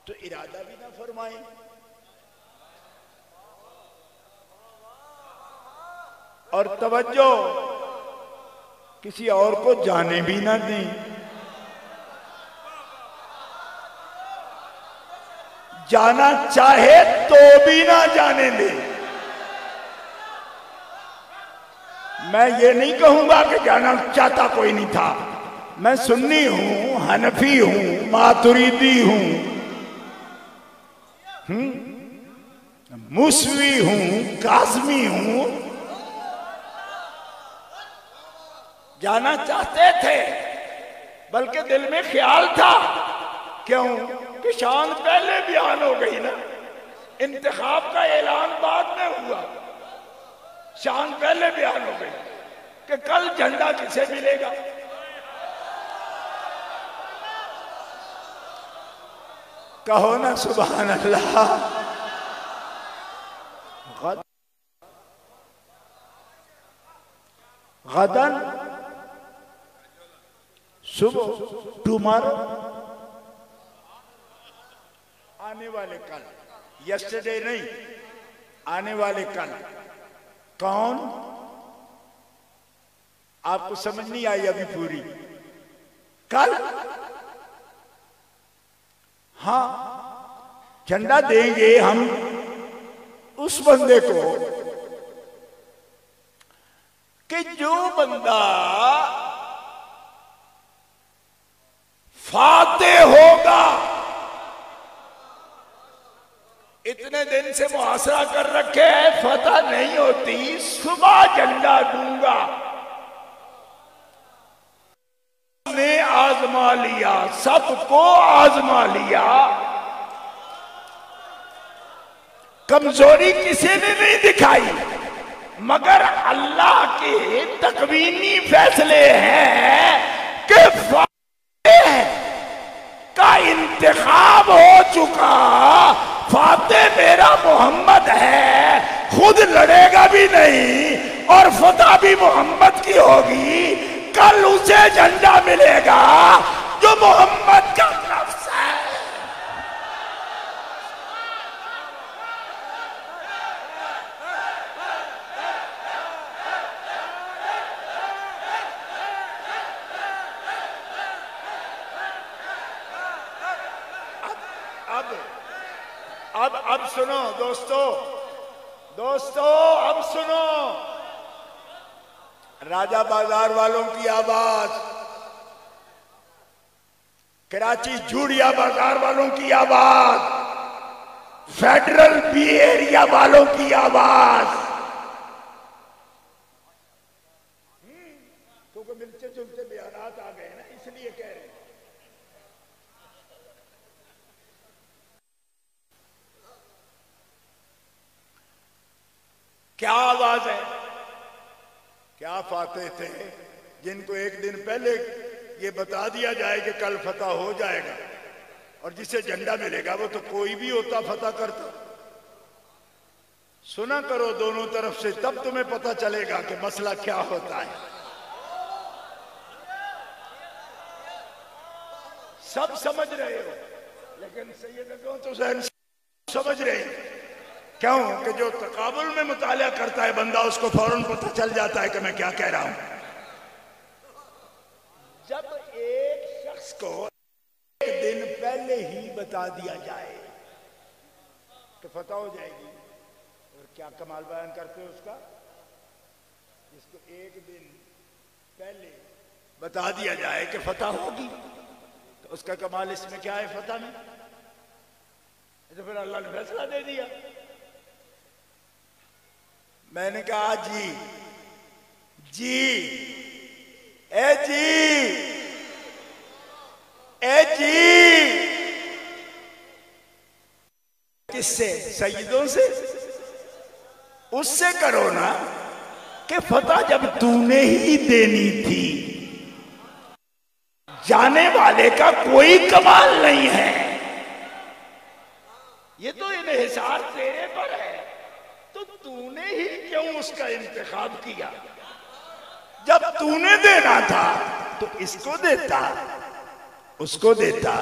تو ارادہ بھی نہ فرمائیں. اور توجہ، کسی اور کو جانے بھی نہ دیں. جانا چاہے تو بھی نہ جانے دیں. میں یہ نہیں کہوں گا کہ جانا چاہتا کوئی نہیں تھا. میں سنی ہوں، حنفی ہوں، ماتریدی ہوں، موسوی ہوں، کاظمی ہوں. جانا چاہتے تھے، بلکہ دل میں خیال تھا. کیوں کہ شان پہلے بیان ہو گئی نا، انتخاب کا اعلان بعد میں ہوا. شان پہلے بیان ہو گئی کہ کل جھنڈا کسے ملے گا. کہو نا سبحان اللہ. غدن صبح، ٹمارو آنے والے کل، یسٹرڈے نہیں، آنے والے کل. کون؟ آپ کو سمجھ نہیں آئی ابھی پوری. کل ہاں جھنڈا دیں گے ہم اس بندے کو کہ جو بندہ فاتح ہوگا. اتنے دن سے محاصرہ کر رکھے ہیں، فتح نہیں ہوتی. صبح جھنڈا دوں گا. نے آزما لیا، سب کو آزما لیا. کمزوری کسی نے نہیں دکھائی، مگر اللہ کے تکوینی فیصلے ہیں کہ فاتح کا انتخاب ہو چکا. فاتح میرا محمد ہے، خود لڑے گا بھی نہیں اور فتح بھی محمد کی ہوگی. کل اسے جھنڈا ملے گا جو محمد کا نفس ہے. اب سنو دوستو اب سنو، راجہ بازار والوں کی آواز، کراچی جھوڑیا بازار والوں کی آواز، فیڈرل بی ایریا والوں کی آواز، کیونکہ ملتے جلتے بیانات آ گئے نا، اس لیے کہہ رہے ہیں۔ کیا آواز ہے؟ کیا فاتح تھے جن کو ایک دن پہلے یہ بتا دیا جائے کہ کل فتح ہو جائے گا، اور جسے جھنڈا ملے گا وہ تو کوئی بھی ہوتا فتح کرتا۔ سنا کرو دونوں طرف سے، تب تمہیں پتہ چلے گا کہ مسئلہ کیا ہوتا ہے۔ سب سمجھ رہے ہو، لیکن سید اکرم حسین سمجھ رہے ہیں کیوں کہ جو تقابل میں مطالعہ کرتا ہے بندہ، اس کو فوراً پتہ چل جاتا ہے کہ میں کیا کہہ رہا ہوں۔ جب ایک شخص کو ایک دن پہلے ہی بتا دیا جائے کہ فتح ہو جائے گی، اور کیا کمال بیان کرتے ہو اس کا، جس کو ایک دن پہلے بتا دیا جائے کہ فتح ہوگی، تو اس کا کمال اس میں کیا ہے فتح میں؟ تو پھر اللہ نے فیصلہ دے دیا۔ میں نے کہا جی اے جی کس سے؟ سیدوں سے؟ اس سے کرو نا کہ فتح جب تو نے ہی دینی تھی، جانے والے کا کوئی کمال نہیں ہے، یہ تو انحصار تیرے پر ہے، تو نے ہی کیوں اس کا انتخاب کیا؟ جب تو نے دینا تھا تو اس کو دیتا، اس کو دیتا۔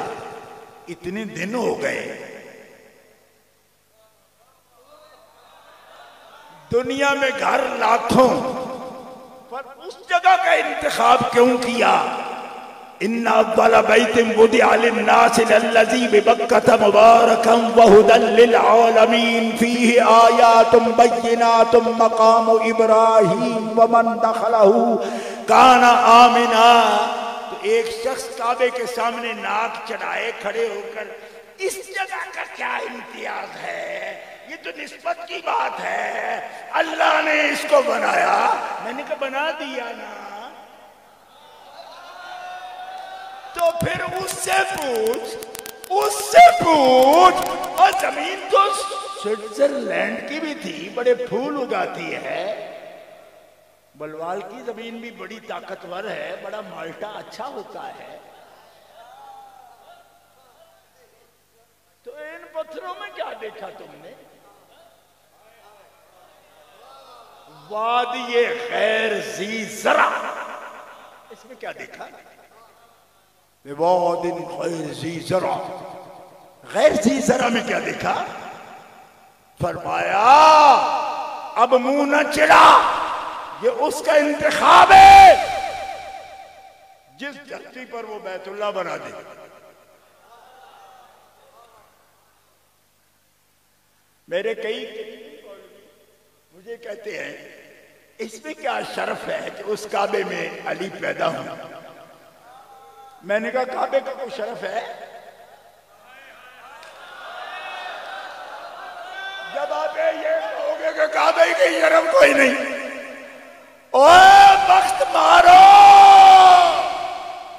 اتنے دن ہو گئے، دنیا میں گھر لاکھوں، پر اس جگہ کا انتخاب کیوں کیا؟ ان اول بیت وضع للناس للذی ببکۃ مبارکا وہدی للعالمین فیہ آیات بینات مقام ابراہیم ومن دخلہ کان آمنا۔ تو ایک شخص کعبے کے سامنے ناک چڑھائے کھڑے ہو کر، اس جگہ کا کیا امتیاز ہے؟ یہ تو نسبت کی بات ہے، اللہ نے اس کو بنایا، میں نے کہا بنا دیا نا، تو پھر اس سے پوچھ۔ اور زمین تو سوئٹزرلینڈ کی بھی تھی، بڑے پھول اگاتی ہے، بلوال کی زمین بھی بڑی طاقتور ہے، بڑا مالٹا اچھا ہوتا ہے، تو ان پتھروں میں کیا دیکھا تم نے؟ وادی غیر ذی زرع، اس میں کیا دیکھا؟ واد غیر ذی زرع، غیر ذی زرع میں کیا دیکھا؟ فرمایا اب منہ نہ چڑھا، یہ اس کا انتخاب ہے، جس دھرتی پر وہ بیت اللہ بنا دے۔ میرے کئی مجھے کہتے ہیں اس میں کیا شرف ہے کہ اس کعبے میں علی پیدا ہوں؟ میں نے کہا کعبے کا کوئی شرف ہے؟ جب آپ یہ کہو گے کہ کعبے کی شرف کوئی نہیں، اوہ وقت مارو،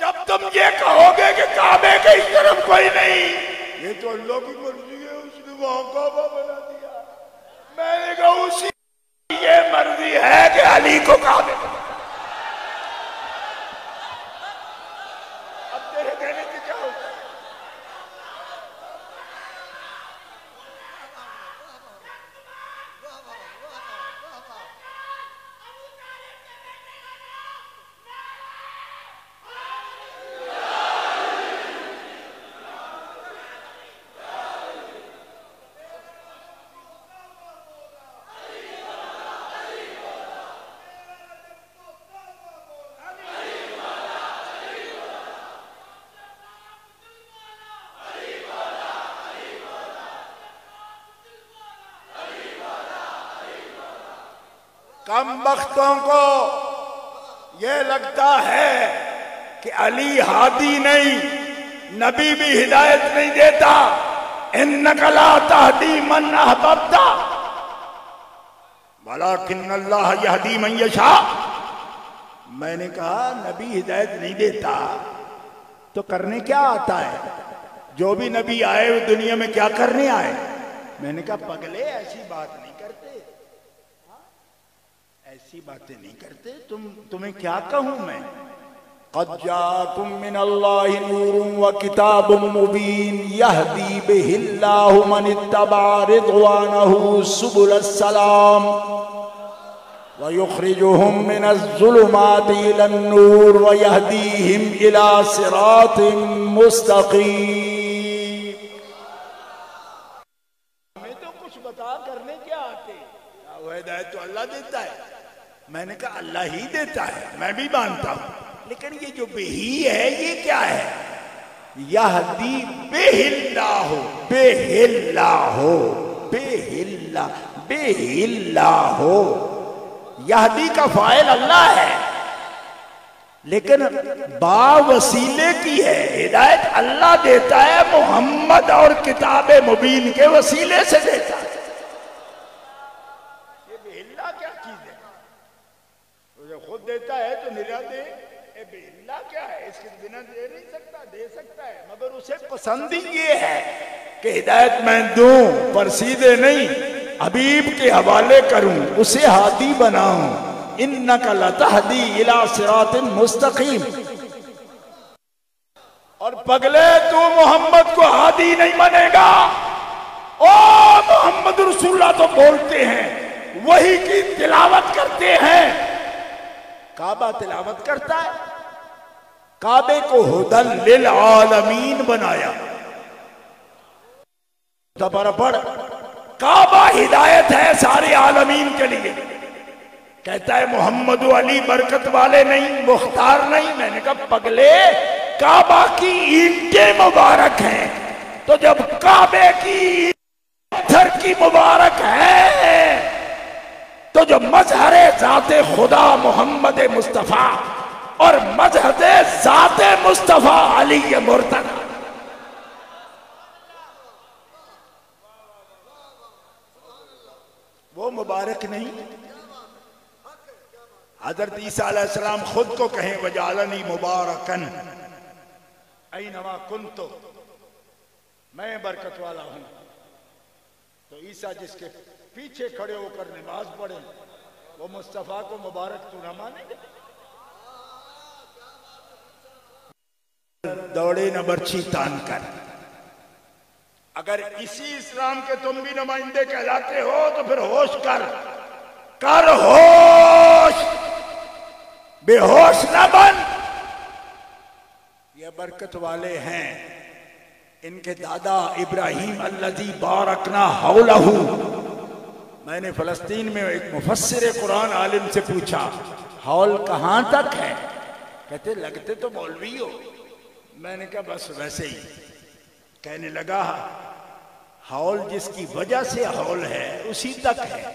جب تم یہ کہو گے کہ کعبے کی شرف کوئی نہیں، یہ تو اللہ کی مرضی ہے، اس نے وہاں کعبہ بنا دیا، میں نے کہا اسی یہ مرضی ہے کہ علی کو کعبے بنا۔ اب تیرے دینے کی کیا ہوتا ہے؟ کم بختوں کو یہ لگتا ہے کہ علی ہادی نہیں، نبی بھی ہدایت نہیں دیتا. انک لا تہدی من احببت ولکن اللہ یہدی من یشاء. میں نے کہا نبی ہدایت نہیں دیتا تو کرنے کیا آتا ہے؟ جو بھی نبی آئے وہ دنیا میں کیا کرنے آئے؟ میں نے کہا پگلے ایسی بات نہیں کرتے، ایسی باتیں نہیں کرتے. تمہیں کیا کہوں میں؟ قد جاءکم من اللہ نور وکتاب مبین یہدی بہ اللہ من اتبع رضوانہ سبل السلام ویخرجہم من الظلمات الی النور ویہدیہم الی صراط مستقیم. ہمیں تو کچھ بتا کرنے کیا آتے؟ وہ ہدایت تو اللہ دیتا ہے. میں نے کہا اللہ ہی دیتا ہے، میں بھی مانتا ہوں، لیکن یہ جو بہی ہے یہ کیا ہے؟ یہدی بہ اللہ، بہ اللہ، بہ اللہ، بہ اللہ. یہدی کا فاعل اللہ ہے، لیکن با وسیلے کی ہے. ہدایت اللہ دیتا ہے، محمد اور کتاب مبین کے وسیلے سے دیتا ہے. یہ بہ اللہ کیا چیز ہے؟ وہ خود دیتا ہے تو نرا دے. بہ اللہ کیا ہے؟ اس کے بنا دے نہیں سکتا، دے سکتا ہے، مگر اسے پسند ہی یہ ہے کہ ہدایت میں دوں پر سیدھے نہیں، حبیب کے حوالے کروں، اسے ہادی بناؤں. انک لتہدی الی صراط مستقیم. اور پگلے تو محمد کو ہادی نہیں بنے گا. او محمد رسول اللہ تو بولتے ہیں، وہی کی تلاوت کرتے ہیں. کعبہ تلاوت کرتا ہے، کعبے کو ہدی للعالمین بنایا. دوبارہ پڑھ، کعبہ ہدایت ہے سارے عالمین کے لیے. کہتا ہے محمد علی برکت والے نہیں، مختار نہیں. میں نے کہا پگلے کعبہ کی اینٹیں مبارک ہیں، تو جب کعبے کی پتھر کی مبارک ہے تو جو مظہر ذات خدا محمد مصطفیٰ اور مظہر ذات مصطفیٰ علی مرتضی، وہ مبارک نہیں؟ حضرت عیسیٰ علیہ السلام خود کو کہیں وجعلنی مبارکن اینما کنت، میں برکت والا ہوں. تو عیسیٰ جس کے پیچھے کھڑے ہو کر نماز پڑھے وہ مصطفیٰ کو مبارک تو نہ مانے گا؟ دوڑے نہ برچھی تان کر. اگر اسی اسلام کے تم بھی نمائندے کہلاتے ہو تو پھر ہوش کر ہوش، بے ہوش نہ بن. یہ برکت والے ہیں، ان کے دادا ابراہیم الذی بارکنا حولہ. میں نے فلسطین میں ایک مفسر قرآن عالم سے پوچھا حول کہاں تک ہے؟ کہتے لگتے تو مولوی ہو. میں نے کہا بس ویسے ہی. کہنے لگا حول جس کی وجہ سے حول ہے اسی تک ہے.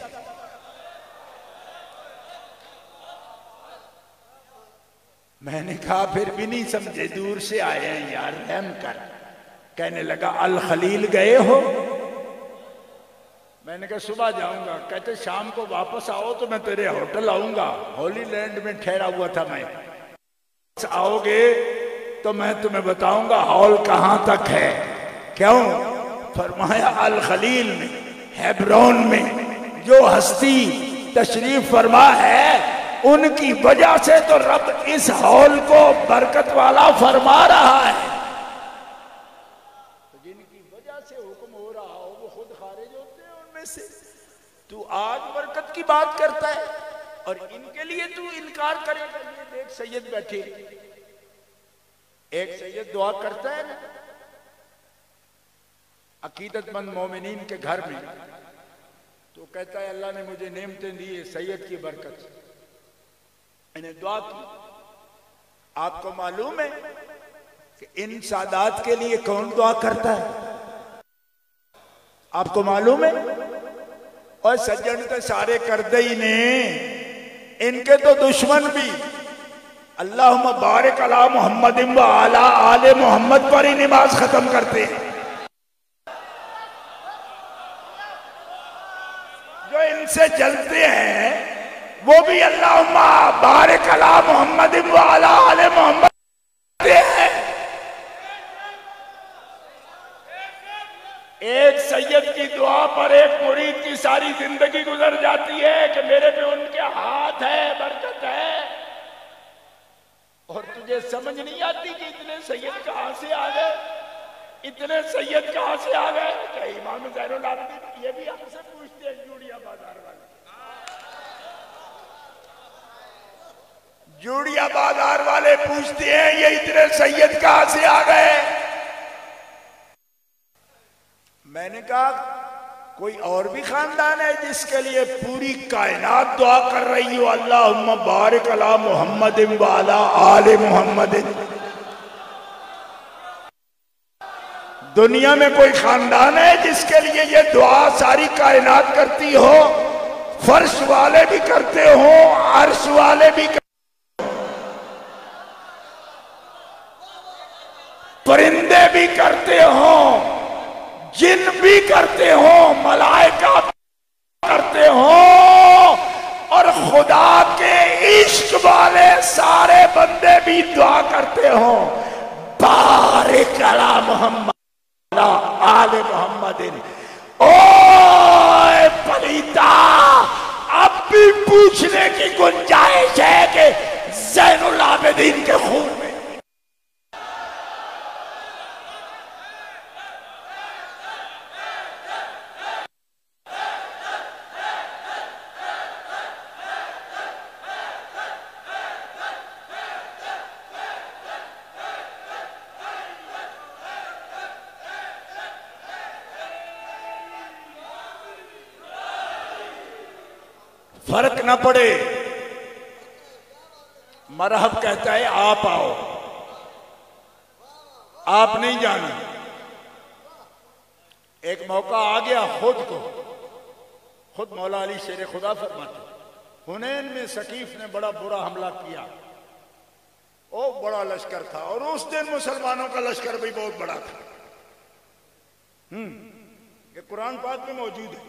میں نے کہا پھر بھی نہیں سمجھے، دور سے آئے ہیں یار، رحم کر. کہنے لگا الخلیل گئے ہو؟ میں نے کہا صبح جاؤں گا. کہتے شام کو واپس آؤ تو میں تیرے ہوٹل آؤں گا. ہولی لینڈ میں ٹھہرا ہوا تھا میں. آؤ گے تو میں تمہیں بتاؤں گا ہال کہاں تک ہے. کیوں؟ فرمایا الخلیل میں، ہیبرون میں جو ہستی تشریف فرما ہے ان کی وجہ سے تو رب اس ہال کو برکت والا فرما رہا ہے. جن کی وجہ سے حکم ہو رہا ہو وہ خود خارج ہوتے ہیں ان میں سے. تو آج برکت کی بات کرتا ہے اور ان کے لیے تو انکار کرے گا. یہ دیکھ سید بیٹھے، ایک سید دعا کرتا ہے نا عقیدت مند مومنین کے گھر میں، تو کہتا ہے اللہ نے مجھے نعمتیں دی سید کی برکت سے، انہیں دعا کی. آپ کو معلوم ہے کہ ان سادات کے لیے کون دعا کرتا ہے؟ آپ کو معلوم ہے؟ اور سجن تو سارے کردے ہی نے ان کے تو دشمن بھی اللہم بارک علی محمد و علی آل محمد پر ہی نماز ختم کرتے ہیں. جو ان سے جلتے ہیں وہ بھی اللہم بارک علی محمد و علی آل محمد کرتے ہیں. ایک سید کی دعا پر ایک مرید کی ساری زندگی گزر جاتی ہے کہ میرے پہ ان کے ہاتھ ہے، برکت ہے، اور تجھے سمجھ نہیں آتی کہ اتنے سید کہاں سے آ گئے، اتنے سید کہاں سے آ گئے. کہ امام زین العابدین یہ بھی ہم سے پوچھتے ہیں، جوڑیا بازار والے، جوڑیا بازار والے پوچھتے ہیں یہ اتنے سید کہاں سے آ گئے. میں نے کہا کوئی اور بھی خاندان ہے جس کے لیے پوری کائنات دعا کر رہی ہو اللہم بارک علی محمد و علی آل محمد. دنیا میں کوئی خاندان ہے جس کے لیے یہ دعا ساری کائنات کرتی ہو؟ فرش والے بھی کرتے ہوں، عرش والے بھی کرتے ہوں، پرندے بھی کرتے ہوں، جن بھی کرتے ہوں، ملائکہ بھی کرتے ہوں، اور خدا کے عشق والے سارے بندے بھی دعا کرتے ہوں بارک علی محمد علی آل محمد. اوہ پلیتا، اب بھی پوچھنے کی گنجائش ہے کہ زین العابدین کے خون میں فرق نہ پڑے. مرحب کہتا ہے آپ آؤ، آپ نہیں جانا. ایک موقع آ گیا خود مولا علی شیر خدا فرماتے حنین میں ثقیف نے بڑا برا حملہ کیا، وہ بڑا لشکر تھا، اور اس دن مسلمانوں کا لشکر بھی بہت بڑا تھا. یہ قرآن پاک میں موجود ہے.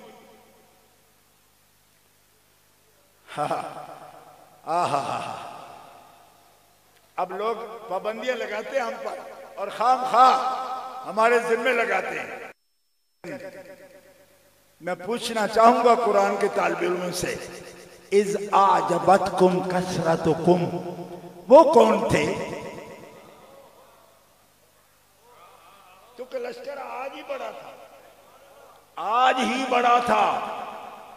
اب لوگ پابندیاں لگاتے ہیں ہم پر اور خام خواہ ہمارے ذمے لگاتے ہیں. میں پوچھنا چاہوں گا قرآن کے طالب علم سے، اذ اعجبتکم کثرتکم، وہ کون تھے؟ کیونکہ لشکر آج ہی بڑا تھا، آج ہی بڑا تھا.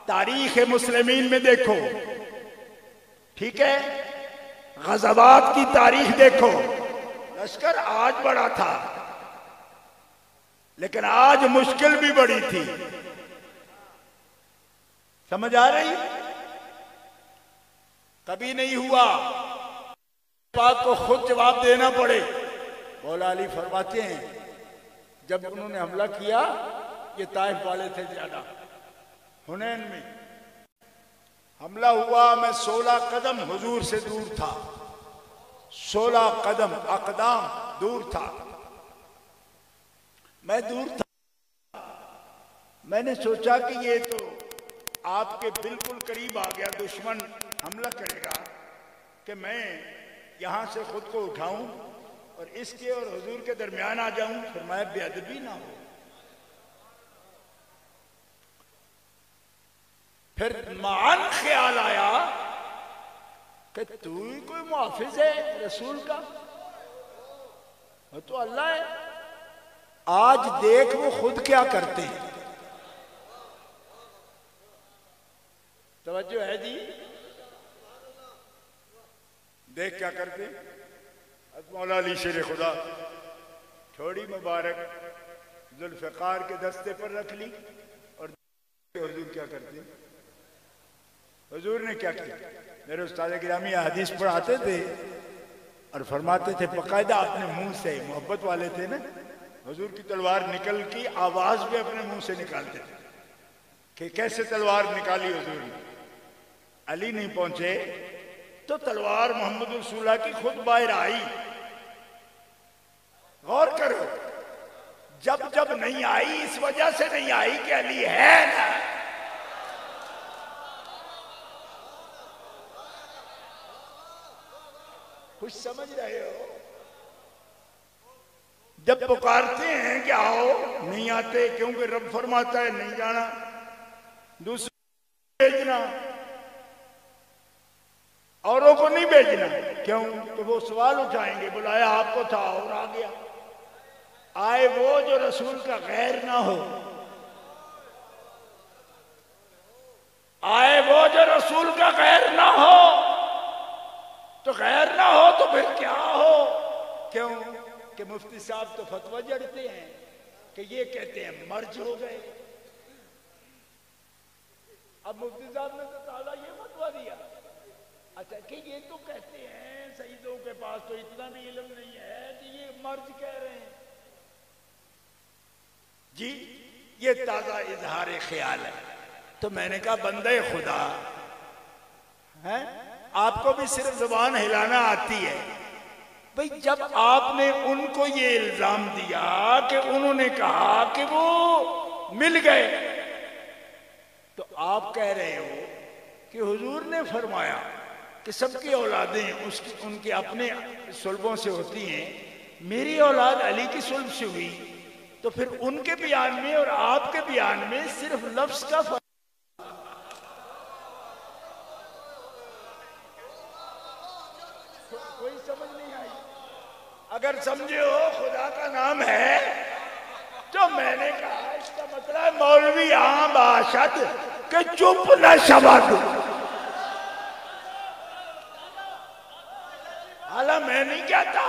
تاریخ مسلمین میں دیکھو، ٹھیک ہے، غزوات کی تاریخ دیکھو، لشکر آج بڑا تھا لیکن آج مشکل بھی بڑی تھی. سمجھ آ رہی؟ کبھی نہیں ہوا بات کو خود جواب دینا پڑے. مولا علی فرماتے ہیں جب انہوں نے حملہ کیا، یہ طائف والے تھے زیادہ، حنین میں حملہ ہوا، میں 16 قدم حضور سے دور تھا، 16 قدم اقدام دور تھا، میں دور تھا. میں نے سوچا کہ یہ تو آپ کے بالکل قریب آ گیا، دشمن حملہ کرے گا، کہ میں یہاں سے خود کو اٹھاؤں اور اس کے اور حضور کے درمیان آ جاؤں. فرمایا بے ادبی نہ ہو. پھر معاً خیال آیا کہ تو ہی کوئی محافظ ہے رسول کا، وہ تو اللہ ہے. آج دیکھ وہ خود کیا کرتے ہیں. توجہ ہے جی؟ دیکھ کیا کرتے ہیں. مولا علی شیر خدا تھوڑی مبارک ذوالفقار کے دستے پر رکھ لی، اور حضور کیا کرتے ہیں. حضور نے کیا کیا؟ میرے استاد گرامی حدیث پڑھاتے تھے اور فرماتے تھے باقاعدہ اپنے منہ سے، محبت والے تھے نا، حضور کی تلوار نکل کی آواز بھی اپنے منہ سے نکالتے تھے کہ کیسے تلوار نکالی حضور نے. علی نہیں پہنچے تو تلوار محمد رسول اللہ کی خود باہر آئی. غور کرو، جب جب نہیں آئی اس وجہ سے نہیں آئی کہ علی ہے نا. کچھ سمجھ رہے ہو؟ جب پکارتے ہیں کہ آؤ نہیں آتے، کیونکہ رب فرماتا ہے نہیں جانا، دوسرے بھیجنا، اوروں کو نہیں بھیجنا. کیوں؟ کہ وہ سوال اٹھائیں گے، بلایا آپ کو تھا اور آ گیا. آئے وہ جو رسول کا غیر نہ ہو، آئے وہ جو رسول کا غیر نہ ہو. تو غیر نہ ہو تو پھر کیا ہو؟ کیوں کہ مفتی صاحب تو فتویٰ جڑتے ہیں کہ یہ کہتے ہیں مرج ہو گئے. اب مفتی صاحب نے تو تعالیٰ یہ فتویٰ دیا. اچھا کہ یہ تو کہتے ہیں سیدوں کے پاس تو اتنا بھی علم نہیں ہے کہ یہ مرج کہہ رہے ہیں. جی یہ تازہ اظہار خیال ہے. تو میں نے کہا بندے خدا ہیں، آپ کو بھی صرف زبان ہلانا آتی ہے. بھئی جب آپ نے ان کو یہ الزام دیا کہ انہوں نے کہا کہ وہ مل گئے، تو آپ کہہ رہے ہو کہ حضور نے فرمایا کہ سب کی اولادیں ان کے اپنے صلبوں سے ہوتی ہیں، میری اولاد علی کی صلب سے ہوئی. تو پھر ان کے بیان میں اور آپ کے بیان میں صرف لفظ کا فرق. کوئی سمجھ نہیں آئی؟ اگر سمجھے ہو خدا کا نام ہے تو میں نے کہا اس کا مطلب مولوی عام باشد کہ چپ نہ شبد. حالا میں نہیں کہتا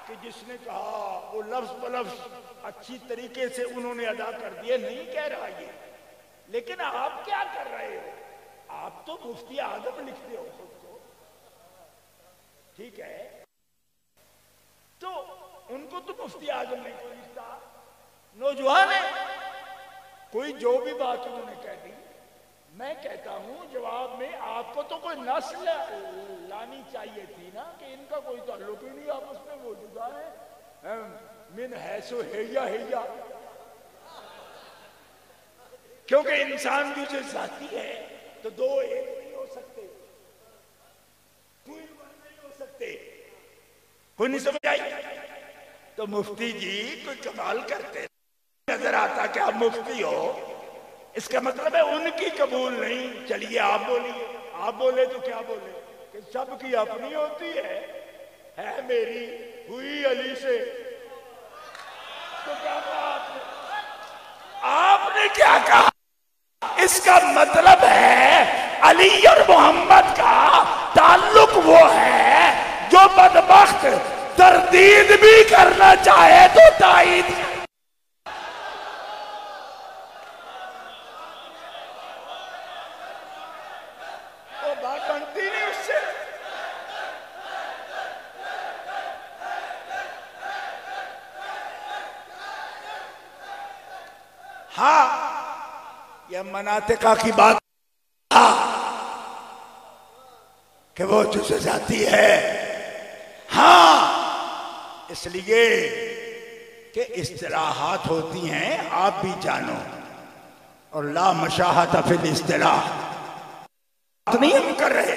کہ جس نے کہا وہ لفظ بلفظ اچھی طریقے سے انہوں نے ادا کر دیے، نہیں کہہ رہا یہ. لیکن آپ کیا کر رہے ہو؟ آپ تو مفتی اعظم لکھتے ہو خود کو، ٹھیک ہے؟ تو ان کو تو مفتی اعظم نہیں کوئی لکھتا. نوجوان ہے، کوئی جو بھی بات انہوں نے کہہ دی. میں کہتا ہوں جواب میں آپ کو تو کوئی نسل لانی چاہیے تھی نا کہ ان کا کوئی تعلق ہی نہیں آپس میں، وہ جدا ہے من حیث ہیا ہیا. کیونکہ انسان جو ذاتی ہے تو دو ایک نہیں ہو سکتے، کوئی نہیں ہو سکتے. کوئی نہیں سمجھ آئی؟ تو مفتی جی کوئی کمال کرتے نظر آتا کہ آپ مفتی ہو، اس کا مطلب ہے ان کی قبول نہیں. چلیے آپ بولیے، آپ بولے تو کیا بولے کہ سب کی اپنی ہوتی ہے میری ہوئی علی سے. تو کیا کہا آپ نے کیا کہا؟ اس کا مطلب ہے علی اور محمد کا تعلق وہ ہے جو بدبخت تردید بھی کرنا چاہے تو تائید. وہ بات بنتی نہیں اس سے. ہاں یہ مناطقہ کی بات کہ وہ جزء ذاتی ہے. ہاں اس لیے کہ اصطلاحات ہوتی ہیں، آپ بھی جانو، اور لا مشاہت فی الاصطلاح. نہیں ہم کر رہے،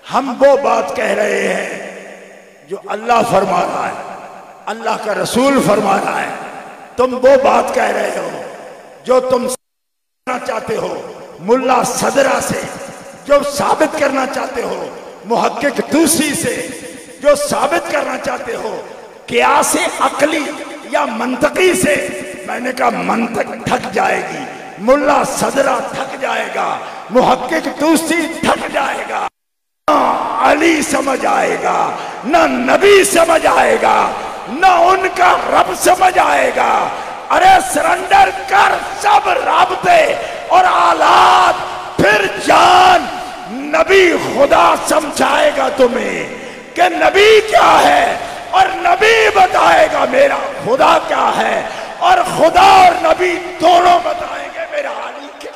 ہم وہ بات کہہ رہے ہیں جو اللہ فرما رہا ہے، اللہ کا رسول فرما رہا ہے. تم وہ بات کہہ رہے ہو جو تم چاہتے ہو ملا صدرہ سے، جو ثابت کرنا چاہتے ہو محقق توسی سے، جو ثابت کرنا چاہتے ہو قیاس عقلی یا منطقی سے. میں نے کہا منطق تھک جائے گی، ملا صدرہ تھک جائے گا، محقق توسی تھک جائے گا. نہ علی سمجھ آئے گا، نہ نبی سمجھ آئے گا، نہ ان کا رب سمجھ آئے گا. ارے سرنڈر کر سب رابطے اور آلات، پھر جان نبی خدا سمجھائے گا تمہیں کہ نبی کیا ہے، اور نبی بتائے گا میرا خدا کیا ہے، اور خدا اور نبی دونوں بتائیں گے میرا علی کیا.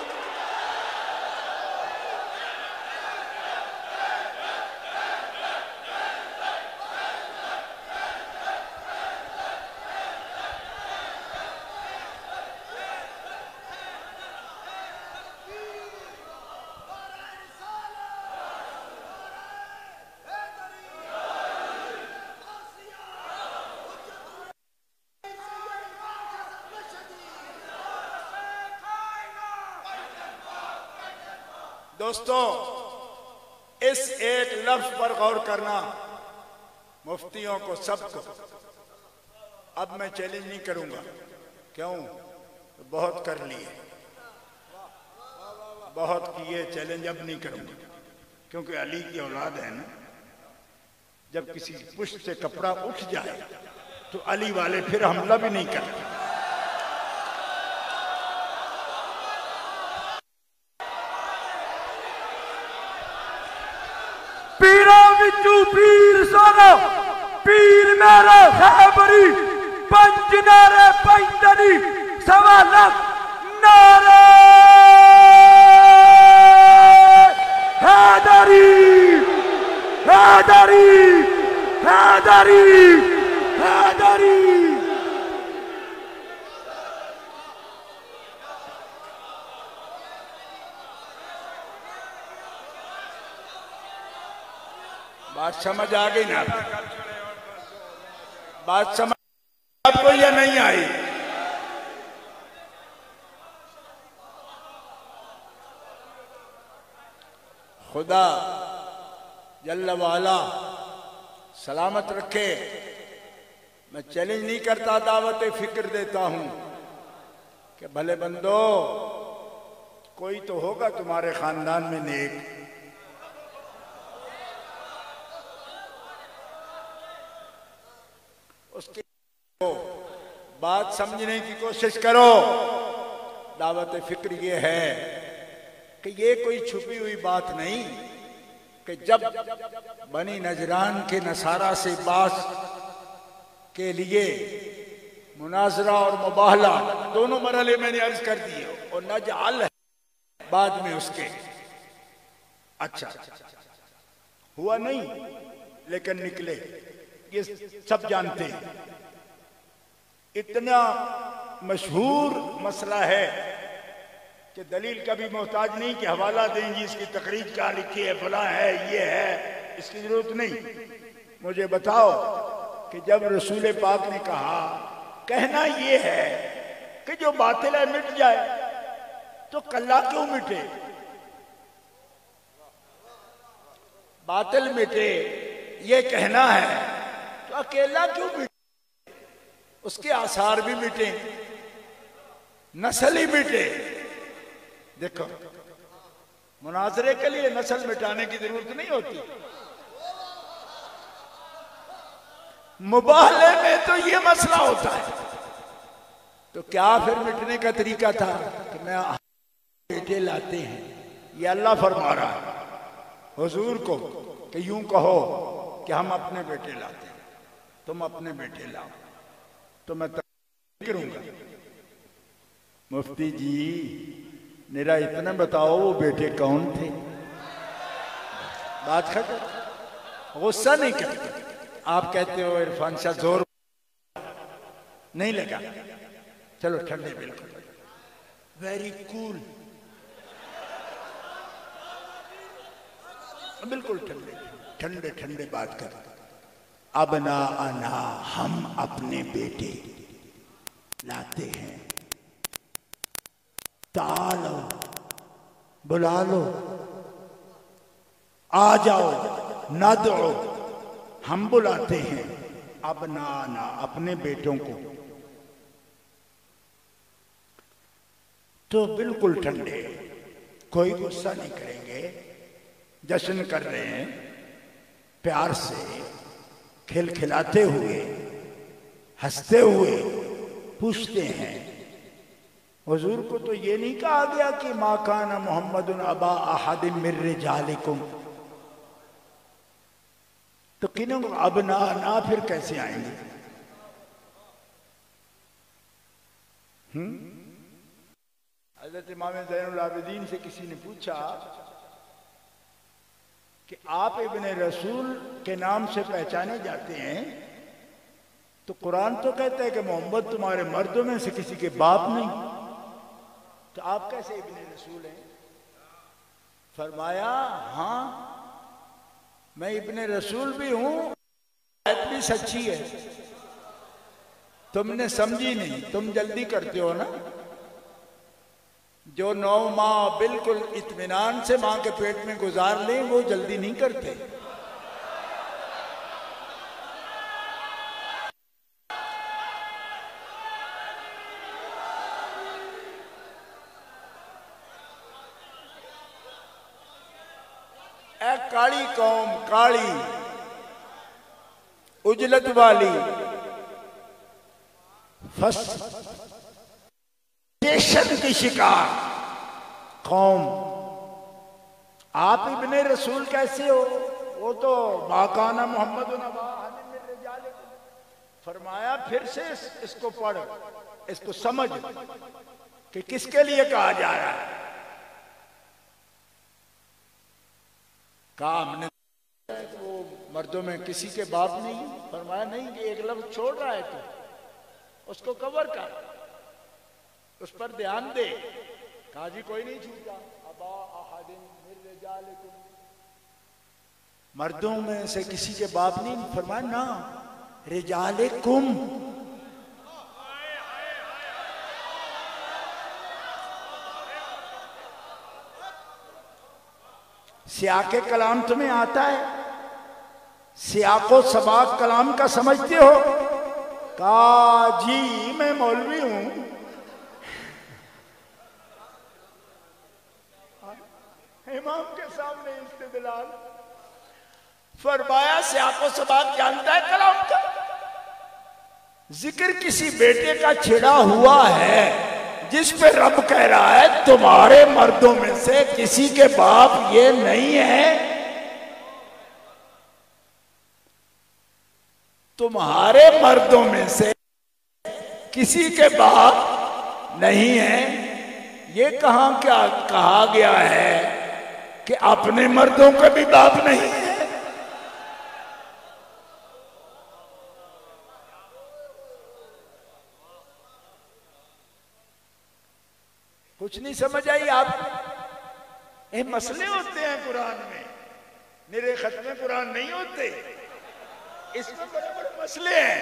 دوستو اس ایک لفظ پر غور کرنا، مفتیوں کو سب کو. اب میں چیلنج نہیں کروں گا. کیوں؟ بہت کر لیے، بہت کیے. چیلنج اب نہیں کروں گا کیونکہ علی کی اولاد ہے نا. جب کسی پشت سے کپڑا اٹھ جائے تو علی والے پھر حملہ بھی نہیں کرتے. پیروں وچوں پیر سونا، پیر میرا خیبری، پنج نعرے پنجتنی، سوا لاکھ نعرے حیدری حیدری حیدری حیدری. بات سمجھ آ گئی نا؟ بات سمجھ آپ کو یا نہیں آئی؟ خدا جل وعلا سلامت رکھے. میں چیلنج نہیں کرتا، دعوت فکر دیتا ہوں کہ بھلے بندو کوئی تو ہوگا تمہارے خاندان میں نیک. اس کی بات سمجھنے کی کوشش کرو. دعوت فکر یہ ہے کہ یہ کوئی چھپی ہوئی بات نہیں کہ جب بنی نجران کے نصارہ سے باس کے لیے مناظرہ اور مباہلہ دونوں مرحلے میں نے عرض کر دیے، اور نجعل ہے بعد میں اس کے. اچھا ہوا نہیں لیکن نکلے، یہ سب جانتے ہیں. اتنا مشہور مسئلہ ہے کہ دلیل کا بھی محتاج نہیں کہ حوالہ دیں جی اس کی تقریر کیا لکھی ہے، فلاں ہے، یہ ہے. اس کی ضرورت نہیں. مجھے بتاؤ کہ جب رسول پاک نے کہا، کہنا یہ ہے کہ جو باطل ہے مٹ جائے، تو کلہ کیوں مٹے؟ باطل مٹے یہ کہنا ہے تو اکیلا کیوں مٹے؟ اس کے آثار بھی مٹے، نسل ہی مٹے. دیکھو مناظرے کے لیے نسل مٹانے کی ضرورت نہیں ہوتی. مباہلے میں تو یہ مسئلہ ہوتا ہے. تو کیا پھر مٹنے کا طریقہ تھا کہ میں بیٹے لاتے ہیں؟ یہ اللہ فرما رہا ہے حضور کو کہ یوں کہو کہ ہم اپنے بیٹے لاتے ہیں، تم اپنے بیٹے لاؤ تو میں تقریر کروں گا. مفتی جی میرا اتنا بتاؤ وہ بیٹے کون تھے؟ بات ختم. غصہ نہیں کرتے. آپ کہتے ہو عرفان شاہ زور نہیں لگا. چلو ٹھنڈے، بالکل ویری کول، بالکل ٹھنڈے ٹھنڈے ٹھنڈے بات کر. ابناءنا، ہم اپنے بیٹے لاتے ہیں. تعالو، بلا لو، آ جاؤ. ندعو، ہم بلاتے ہیں. ابناءنا، اپنے بیٹوں کو. تو بالکل ٹھنڈے، کوئی غصہ نہیں کریں گے. جشن کر رہے ہیں پیار سے، کھل کھلاتے ہوئے، ہنستے ہوئے. پوچھتے ہیں حضور کو تو یہ نہیں کہا گیا کہ ما کان محمد ابا احد من رجالکم؟ تو کنوں ابناءنا پھر کیسے آئیں گے؟ حضرت امام زین العابدین سے کسی نے پوچھا کہ آپ ابن رسول کے نام سے پہچانے جاتے ہیں، تو قرآن تو کہتا ہے کہ محمد تمہارے مردوں میں سے کسی کے باپ نہیں، تو آپ کیسے ابن رسول ہیں؟ فرمایا ہاں میں ابن رسول بھی ہوں، آیت بھی سچی ہے. تم نے سمجھی نہیں، تم جلدی کرتے ہو نا. جو 9 ماہ بالکل اطمینان سے ماں کے پیٹ میں گزار لیں وہ جلدی نہیں کرتے. اے کالی قوم، کالی اجلت والی فرسٹریشن کی شکار قوم، آپ ابن رسول کیسے ہو؟ وہ تو ما کان محمد ابا احد من رجالکم. فرمایا پھر سے اس کو پڑھ، اس کو سمجھ کہ کس کے لیے کہا جا رہا ہے. کہا ہم نے وہ مردوں میں کسی کے باپ نہیں. فرمایا نہیں، کہ ایک لفظ چھوڑ رہا ہے تو اس کو کور کر، اس پر دھیان دے. کہا جی کوئی نہیں چھوٹا. ابا احد من رجالکم، مردوں میں سے کسی کے باپ نہیں. فرمایا نا، رجالکم. سیاق کلام تمہیں آتا ہے؟ سیاق و سباق کلام کا سمجھتے ہو؟ کہا جی میں مولوی ہوں. امام کے سامنے استدلال. فرمایا سیاق و سباق جانتا ہے کلام کا؟ ذکر کسی بیٹے کا چھڑا ہوا ہے جس پہ رب کہہ رہا ہے تمہارے مردوں میں سے کسی کے باپ یہ نہیں ہے. تمہارے مردوں میں سے کسی کے باپ نہیں ہے. یہ کہاں کیا کہا گیا ہے کہ اپنے مردوں کا بھی باپ نہیں ہے؟ کچھ نہیں سمجھ آئی آپ؟ مسئلے ہوتے ہیں قرآن میں، میرے ختم قرآن نہیں ہوتے. اس میں بڑے بڑے مسئلے ہیں،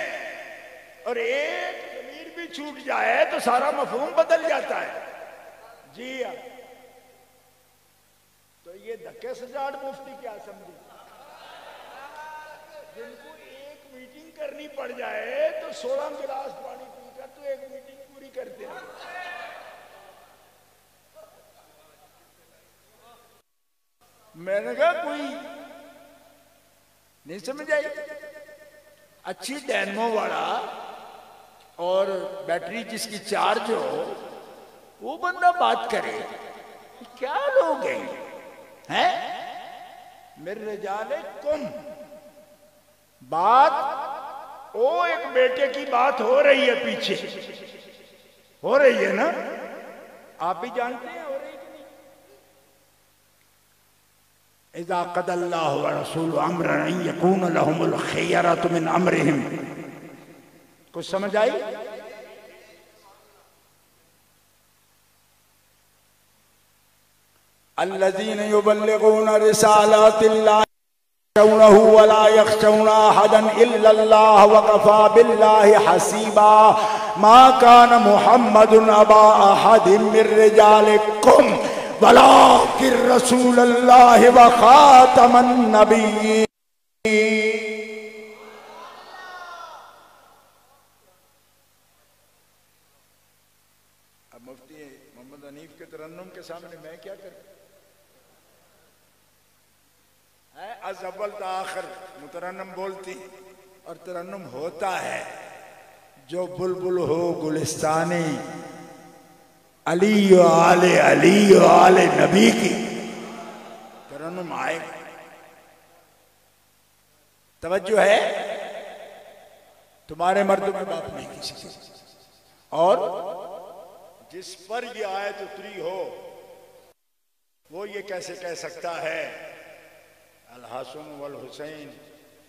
اور ایک ضمیر بھی چھوٹ جائے تو سارا مفہوم بدل جاتا ہے. جی تو یہ دھکے سجاڑ مفتی کیا سمجھے، جن کو ایک میٹنگ کرنی پڑ جائے تو 16 گلاس پانی پی کر تو ایک میٹنگ پوری کرتے ہیں. میں نے کہا کوئی نہیں سمجھ آئی. اچھی ڈینمو والا اور بیٹری جس کی چارج ہو وہ بندہ بات کرے. کیا لوگ ہیں میرے رجالکم. بات وہ ایک بیٹے کی بات ہو رہی ہے، پیچھے ہو رہی ہے نا، آپ بھی جانتے ہیں ہو رہی کہ نہیں. اذا قضى الله ورسوله امرا ان يكون لهم الخيرة من امرهم. کچھ سمجھ آئی؟ الذين يبلغون رسالات الله يخشونه ولا يخشون احدا الا الله وكفى بالله حسيبا. ما كان محمد ابا احد من رجالكم ولكن رسول الله وخاتم النبيين. اب مفتی محمد حنیف کے ترنم کے سامنے میں کیا کروں؟ از اول تا آخر مترنم بولتی، اور ترنم ہوتا ہے جو بلبل ہو گلستانی علی و آل نبی کی ترنم آئے گا. توجہ ہے؟ تمہارے مردوں میں باپ نہیں کسی سے. اور جس پر یہ آیت اتری ہو وہ یہ کیسے کہہ سکتا ہے الحسن والحسین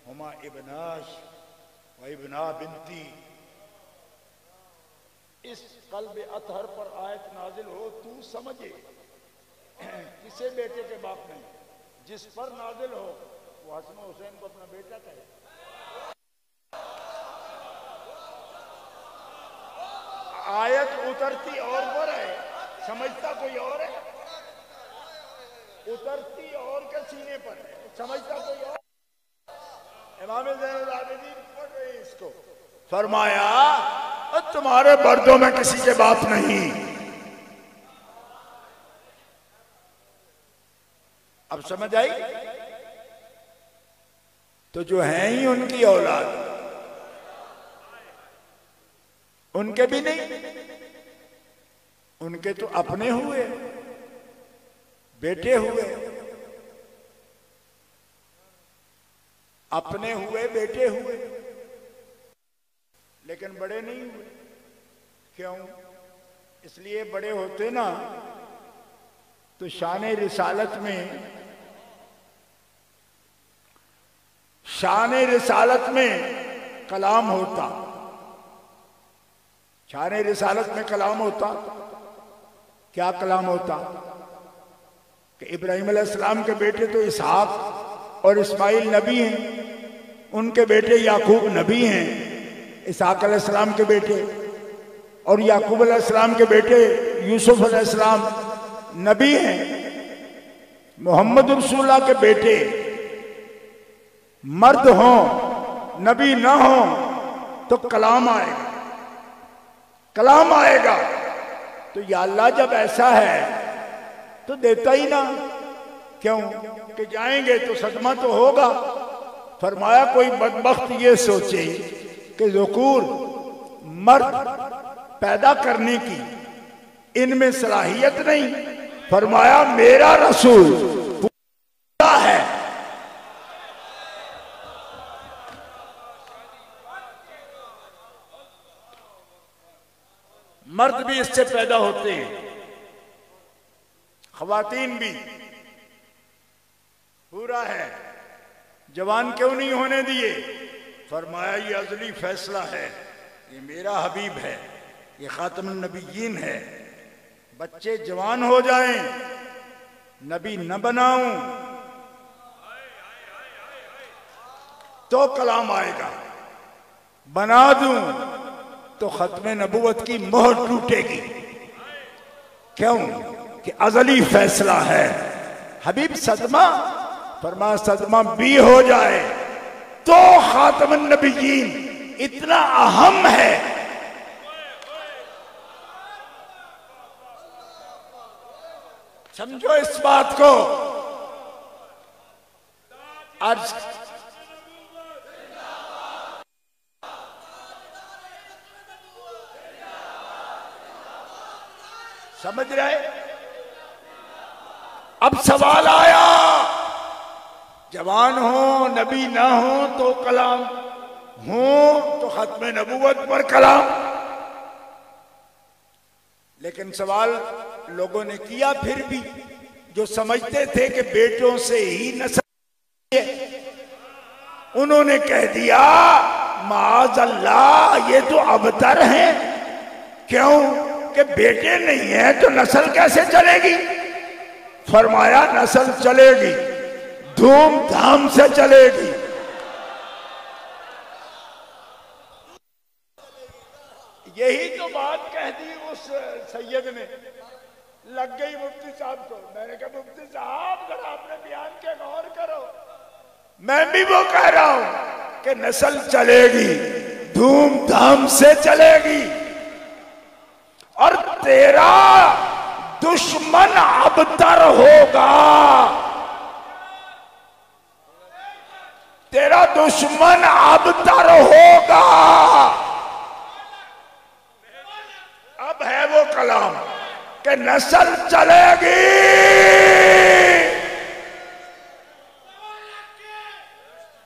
ہما ابناش و ابنا بنتی. اس قلب اطہر پر آیت نازل ہو تو سمجھے کسے بیٹے کے باپ نہیں. جس پر نازل ہو وہ حسن و حسین کو اپنا بیٹا کہے. آیت اترتی اور پر ہے سمجھتا کوئی اور ہے، اترتی اور کے سینے پر ہے، سمجھتا کوئی اور۔ امام زین العابدین پڑھ رہے ہیں اس کو، فرمایا تمہارے بردوں میں کسی کے باپ نہیں۔ اب سمجھ آئی؟ تو جو ہیں ہی ان کی اولاد، ان کے بھی نہیں، ان کے تو اپنے ہوئے، بیٹے ہوئے، اپنے ہوئے، بیٹے ہوئے، لیکن بڑے نہیں ہوئے۔ کیوں؟ اس لیے بڑے ہوتے نا تو شان رسالت میں کلام ہوتا، شان رسالت میں کلام ہوتا۔ کیا کلام ہوتا؟ کہ ابراہیم علیہ السلام کے بیٹے تو اسحاق اور اسماعیل نبی ہیں، ان کے بیٹے یعقوب نبی ہیں، اسحاق علیہ السلام کے بیٹے، اور یعقوب علیہ السلام کے بیٹے یوسف علیہ السلام نبی ہیں۔ محمد رسول اللہ کے بیٹے مرد ہوں، نبی نہ ہوں تو کلام آئے گا، کلام آئے گا۔ تو یا اللہ جب ایسا ہے تو دیتا ہی نہ، کیوں کہ جائیں گے تو صدمہ تو ہوگا۔ فرمایا کوئی بدبخت یہ سوچے کہ ذکور مرد پیدا کرنے کی ان میں صلاحیت نہیں، فرمایا میرا رسول پورا ہے۔ مرد بھی اس سے پیدا ہوتے ہیں، خواتین بھی، پورا ہے۔ جوان کیوں نہیں ہونے دیے؟ فرمایا یہ ازلی فیصلہ ہے، یہ میرا حبیب ہے، یہ خاتم النبیین ہے۔ بچے جوان ہو جائیں، نبی نہ بناؤں تو کلام آئے گا، بنا دوں تو ختم نبوت کی مہر ٹوٹے گی۔ کیوں کہ ازلی فیصلہ ہے۔ حبیب صدمہ، فرمایا صدمہ بھی ہو جائے تو خاتم النبیین اتنا اہم ہے۔ سمجھو اس بات کو۔ آج سمجھ رہے؟ اب سوال آیا، جوان ہوں نبی نہ ہوں تو کلام، ہوں تو ختم نبوت پر کلام۔ لیکن سوال لوگوں نے کیا پھر بھی، جو سمجھتے تھے کہ بیٹوں سے ہی نسل ہے، انہوں نے کہہ دیا معاذ اللہ یہ تو ابتر ہیں۔ کیوں کہ بیٹے نہیں ہیں تو نسل کیسے چلے گی؟ فرمایا نسل چلے گی، دھوم دھام سے چلے گی۔ یہی تو بات کہہ دی اس سید نے، لگ گئی مفتی صاحب کو۔ میں نے کہا مفتی صاحب اگر آپ نے بیان کے غور کرو، میں بھی وہ کہہ رہا ہوں کہ نسل چلے گی، دھوم دھام سے چلے گی، اور تیرا دشمن ابتر ہوگا، تیرا دشمن ابتر ہوگا۔ اب ہے وہ کلام کہ نسل چلے گی۔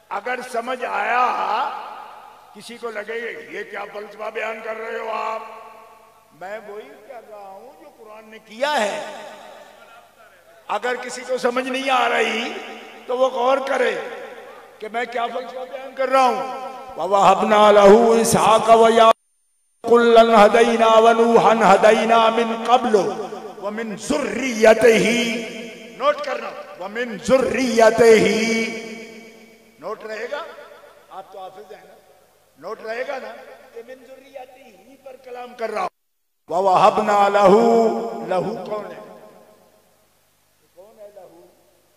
اگر سمجھ آیا، کسی کو لگے گا یہ کیا فلسفہ بیان کر رہے ہو آپ، میں وہی کر رہا ہوں جو قرآن نے کیا ہے۔ اگر کسی کو سمجھ نہیں آ رہی تو وہ غور کرے کہ میں کیا فلسفہ بیان کر رہا ہوں۔ وَوَهَبْنَا لَهُ إِسْحَاقَ وَيَعْقُوبَ كُلًّا هَدَيْنَا وَنُوحًا هَدَيْنَا مِن قَبْلُ وَمِن ذُرِّيَّتِهِ، نوٹ کرنا، وَمِن ذُرِّيَّتِهِ، نوٹ رہے گا؟ آپ تو حافظ ہیں نا، نوٹ رہے گا نا کہ من ذُرِّيَّتِهِ پر کلام کر رہا ہوں۔ وَوَهَبْنَا لَهُ لہو کون ہے؟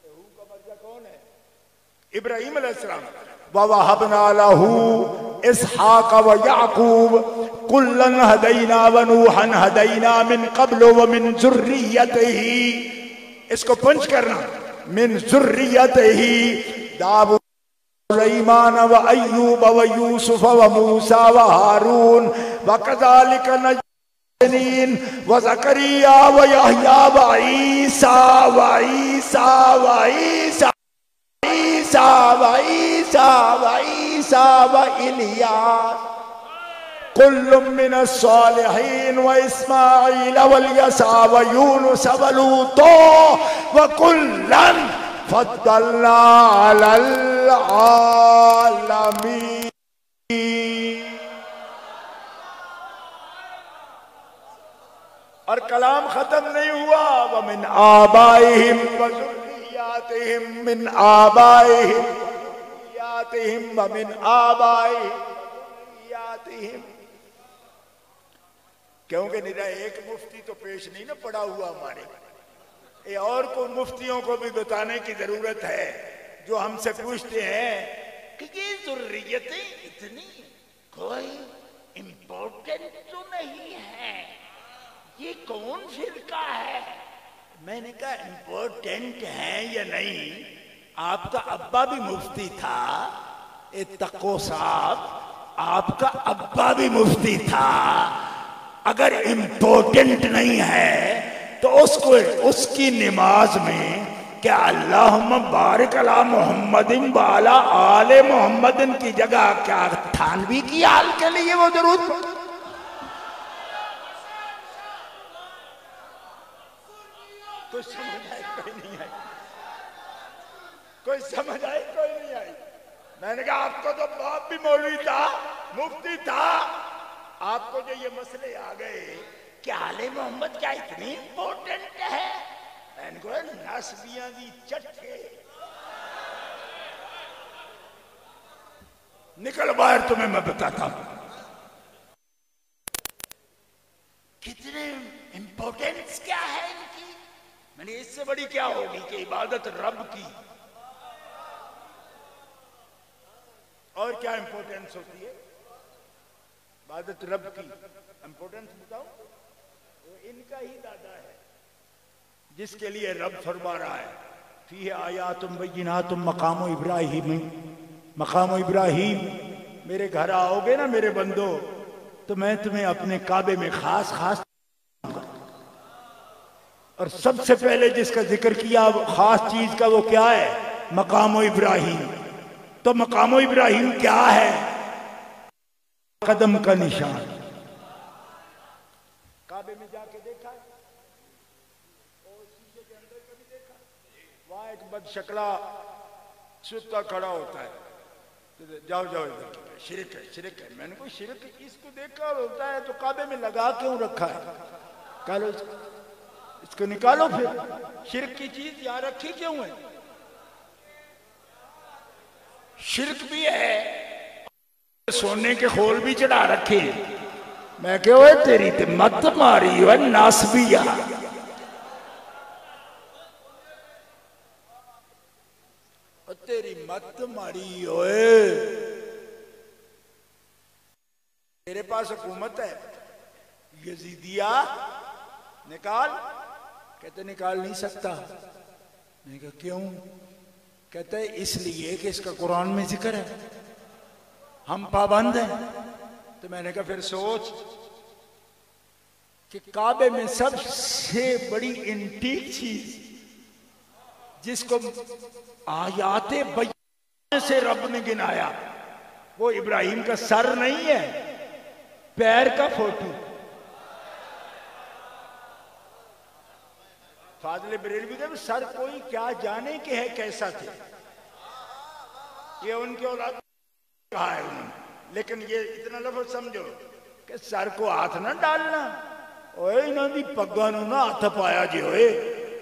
لہو کا مرجع کون ہے؟ ابراہیم علیہ السلام. وَوَهَبْنَا لَهُ إِسْحَاقَ وَيَعْقُوبَ كُلًّا هَدَيْنَا وَنُوحًا هَدَيْنَا مِن قَبْلُ وَمِن ذُرِّيَّتِهِ. اس کو پنچ کرنا. من ذُرِّيَّتِهِ داؤد سلیمان وَأَيُّوبَ وَيُوسُفَ وَمُوسَى وَهَارُونَ وَكَذَلِكَ نَجْزِي الْمُحْسِنِينَ وَزَكَرِيَّا وَيَحْيَىٰ وَعِيسَىٰ وَإِلْيَاسَ كُلٌّ مِّنَ الصَّالِحِينَ وَإِسْمَاعِيلَ وَالْيَسَعَ وَيُونُسَ وَلُوطًا وَكُلًّا فَضَّلْنَا عَلَى الْعَالَمِينَ. اور کلام ختم نہیں ہوا. وَمِنْ آبَائِهِمْ وَذُرِّيَّاتِهِمْ مِنْ آبَائِهِمْ وَذُرِّيَّاتِهِمْ وَمِنْ آبَائِهِمْ وَذُرِّيَّاتِهِمْ. کیونکہ نرا ایک مفتی تو پیش نہیں نہ پڑا ہوا ہمارے. اور کو مفتیوں کو بھی بتانے کی ضرورت ہے جو ہم سے پوچھتے ہیں کہ یہ ذریتیں اتنی کوئی امپورٹنٹ تو نہیں ہے, یہ کون فرقہ ہے؟ میں نے کہا امپورٹنٹ ہے یا نہیں, آپ کا ابا بھی مفتی تھا. اتقو صاحب, آپ کا ابا بھی مفتی تھا. اگر امپورٹنٹ نہیں ہے تو اس کی نماز میں کیا اللہم بارک علی محمد وعلی آل محمد کی جگہ کیا تھانوی کی آل کے لیے وہ درود پڑھتا؟ کوئی سمجھ آئے کوئی نہیں آئی, کوئی سمجھ آئے کوئی نہیں آئی. میں نے کہا آپ کو تو باپ بھی مولوی تھا, مفتی تھا, آپ کو جو یہ مسئلے آ گئے کہ آل محمد کیا اتنی امپورٹنٹ ہے؟ میں نے کہا نسبیاں دی چٹھے نکل باہر, تمہیں میں بتاتا ہوں کتنے امپورٹنس کیا ہے ان کی. میں نے اس سے بڑی کیا ہوگی کہ عبادت رب کی. اور کیا امپورٹنس ہوتی ہے عبادت رب کی؟ امپورٹنس بتاؤ. وہ ان کا ہی دادا ہے جس کے لیے رب فرما رہا ہے فیہ آیات بینات مقام ابراہیم. مقام ابراہیم, میرے گھر آؤ گے نا میرے بندو تو میں تمہیں اپنے کعبے میں خاص اور سب سے پہلے جس کا ذکر کیا خاص چیز کا وہ کیا ہے؟ مقام ابراہیم. تو مقام ابراہیم کیا ہے؟ قدم کا نشان. کعبے میں جا کے دیکھا ہے اور شیشے کے اندر کبھی دیکھا؟ وہاں ایک بد شکلا ستا کھڑا ہوتا ہے, جاؤ شرک ہے شرک ہے. میں نے کوئی شرک اس کو دیکھا ہوتا ہے تو کعبے میں لگا کیوں رکھا ہے؟ کہلو اس کو نکالو, پھر شرک کی چیز یہاں رکھی کیوں ہے؟ شرک بھی ہے, سونے کے خول بھی چڑھا رکھے. میں کہ وہ تیری تے مت ماری ہوئے ناسبیہ. تیری مت ماری ہوئے, تیرے پاس حکومت ہے یزیدیہ نکال. کہتے نکال نہیں سکتا. میں نے کہا کیوں؟ کہتے اس لیے کہ اس کا قرآن میں ذکر ہے, ہم پابند ہیں. تو میں نے کہا پھر سوچ کہ کعبے میں سب سے بڑی انٹیک چیز جس کو آیات بیان سے رب نے گنایا وہ ابراہیم کا سر نہیں ہے, پیر کا فوٹو. فاضل بریلوی کہ سر کوئی کیا جانے کہ ہے کیسا تھے, یہ ان کے اولاد کہا ہے انہوں نے. لیکن یہ اتنا لفظ سمجھو کہ سر کو ہاتھ نہ ڈالنا. اوے انہوں دی پگاں نو نہ ہاتھ پایا جے, ہوئے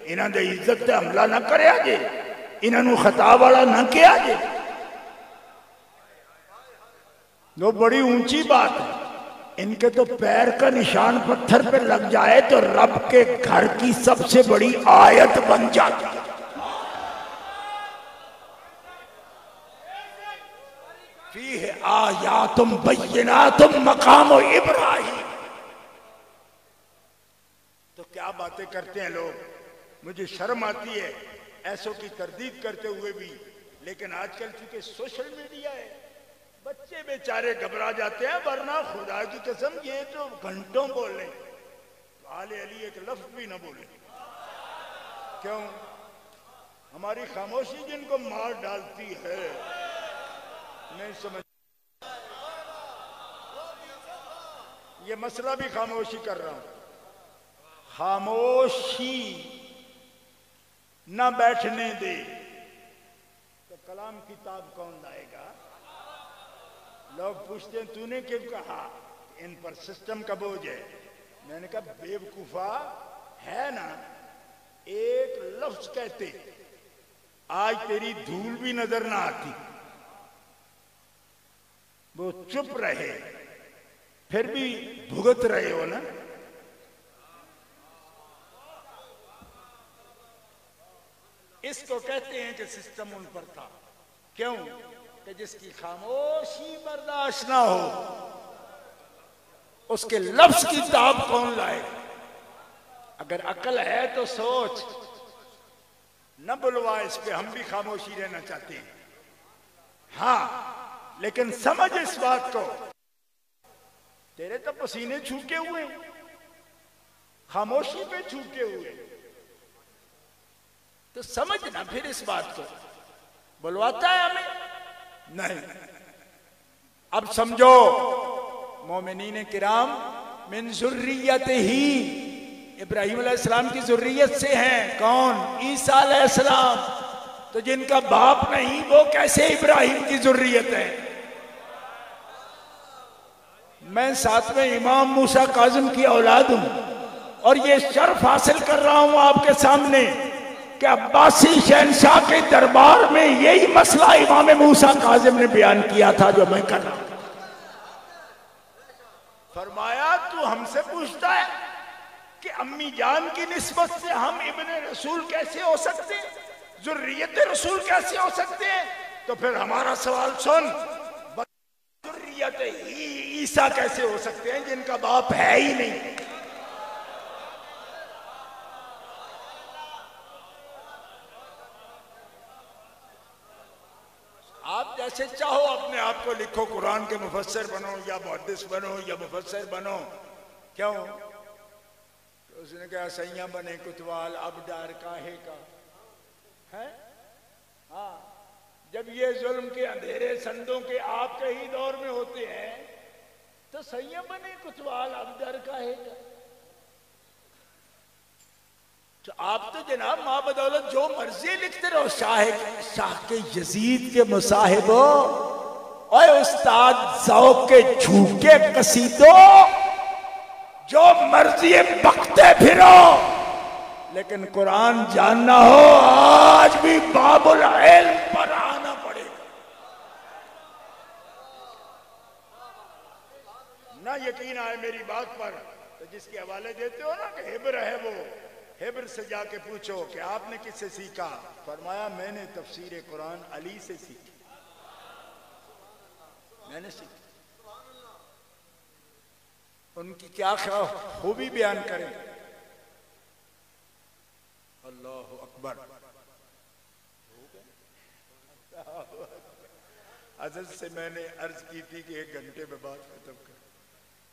انہوں دے عزت تے حملہ نہ کریا جے, انہوں خطا والا نہ کیا جے. وہ بڑی اونچی بات ہے. ان کے تو پیر کا نشان پتھر پہ لگ جائے تو رب کے گھر کی سب سے بڑی آیت بن جاتی ہے. فیہ آیات بینات مقام ابراہیم. تو کیا باتیں کرتے ہیں لوگ. مجھے شرم آتی ہے ایسوں کی تردید کرتے ہوئے بھی، لیکن آج کل چونکہ سوشل میڈیا ہے بچے بیچارے گھبرا جاتے ہیں، ورنہ خدا کی قسم یہ تو گھنٹوں بول لیں آل علی ایک لفظ بھی نہ بولیں. کیوں؟ ہماری خاموشی جن کو مار ڈالتی ہے. نہیں سمجھ. یہ مسئلہ بھی خاموشی کر رہا ہوں. خاموشی نہ بیٹھنے دے تو کلام کتاب کون لائے گا؟ لوگ پوچھتے ہیں تو نے کیوں کہا ان پر سسٹم کا بوجھ ہے. میں نے کہا بے وقوفا ہے نا، ایک لفظ کہتے آج تیری دھول بھی نظر نہ آتی، وہ چپ رہے پھر بھی بھگت رہے ہو نا. اس کو کہتے ہیں کہ سسٹم ان پر تھا. کیوں؟ کہ جس کی خاموشی برداشت نہ ہو اس کے لفظ کی تاب کون لائے. اگر عقل ہے تو سوچ، نہ بلوا اس پہ. ہم بھی خاموشی رہنا چاہتے ہیں ہاں، لیکن سمجھ اس بات کو، تیرے تو پسینے چھوٹے ہوئے خاموشی پہ چھوٹے ہوئے، تو سمجھنا پھر اس بات کو. بلواتا ہے ہمیں؟ نہیں. اب سمجھو مومنین کرام من ذریت ہی ابراہیم علیہ السلام کی ذریت سے ہیں. کون؟ عیسیٰ علیہ السلام. تو جن کا باپ نہیں وہ کیسے ابراہیم کی ذریت ہے؟ میں ساتویں امام موسیٰ کاظم کی اولاد ہوں اور یہ شرف حاصل کر رہا ہوں آپ کے سامنے کہ عباسی شہنشاہ کے دربار میں یہی مسئلہ امام موسیٰ کاظم نے بیان کیا تھا جو میں کر رہا ہوں. فرمایا تو ہم سے پوچھتا ہے کہ امی جان کی نسبت سے ہم ابن رسول کیسے ہو سکتے ہیں، ذریت رسول کیسے ہو سکتے ہیں؟ تو پھر ہمارا سوال سن، ذریت ہی عیسیٰ کیسے ہو سکتے ہیں جن کا باپ ہے ہی نہیں؟ آپ جیسے چاہو اپنے آپ کو لکھو، قرآن کے مفسر بنو یا محدث بنو یا مفسر بنو. کیوں؟ اس نے کہا سیاں بنے کتوال اب ڈار کاہے کا ہے. ہاں، جب یہ ظلم کے اندھیرے سندوں کے آپ کے ہی دور میں ہوتے ہیں تو سیاں بنے کتوال اب ڈار کاہے کا. تو آپ تو جناب ماں بدولت جو مرضی لکھتے رہو. شاہ کے یزید کے مصاحب اے استاد ذوق کے جھوکے قصیدوں جو مرضی بکتے پھرو، لیکن قرآن جاننا ہو آج بھی باب العلم پر آنا پڑے گا. نہ یقین آئے میری بات پر تو جس کے حوالے دیتے ہو نا کہ ہبر ہے، وہ ہبر سے جا کے پوچھو کہ آپ نے کس سے سیکھا. فرمایا میں نے تفسیر قرآن علی سے سیکھی. میں نے سیکھی. ان کی کیا خوبی بیان کریں. اللہ اکبر. حضرت سے میں نے عرض کی تھی کہ 1 گھنٹے میں بات ختم کر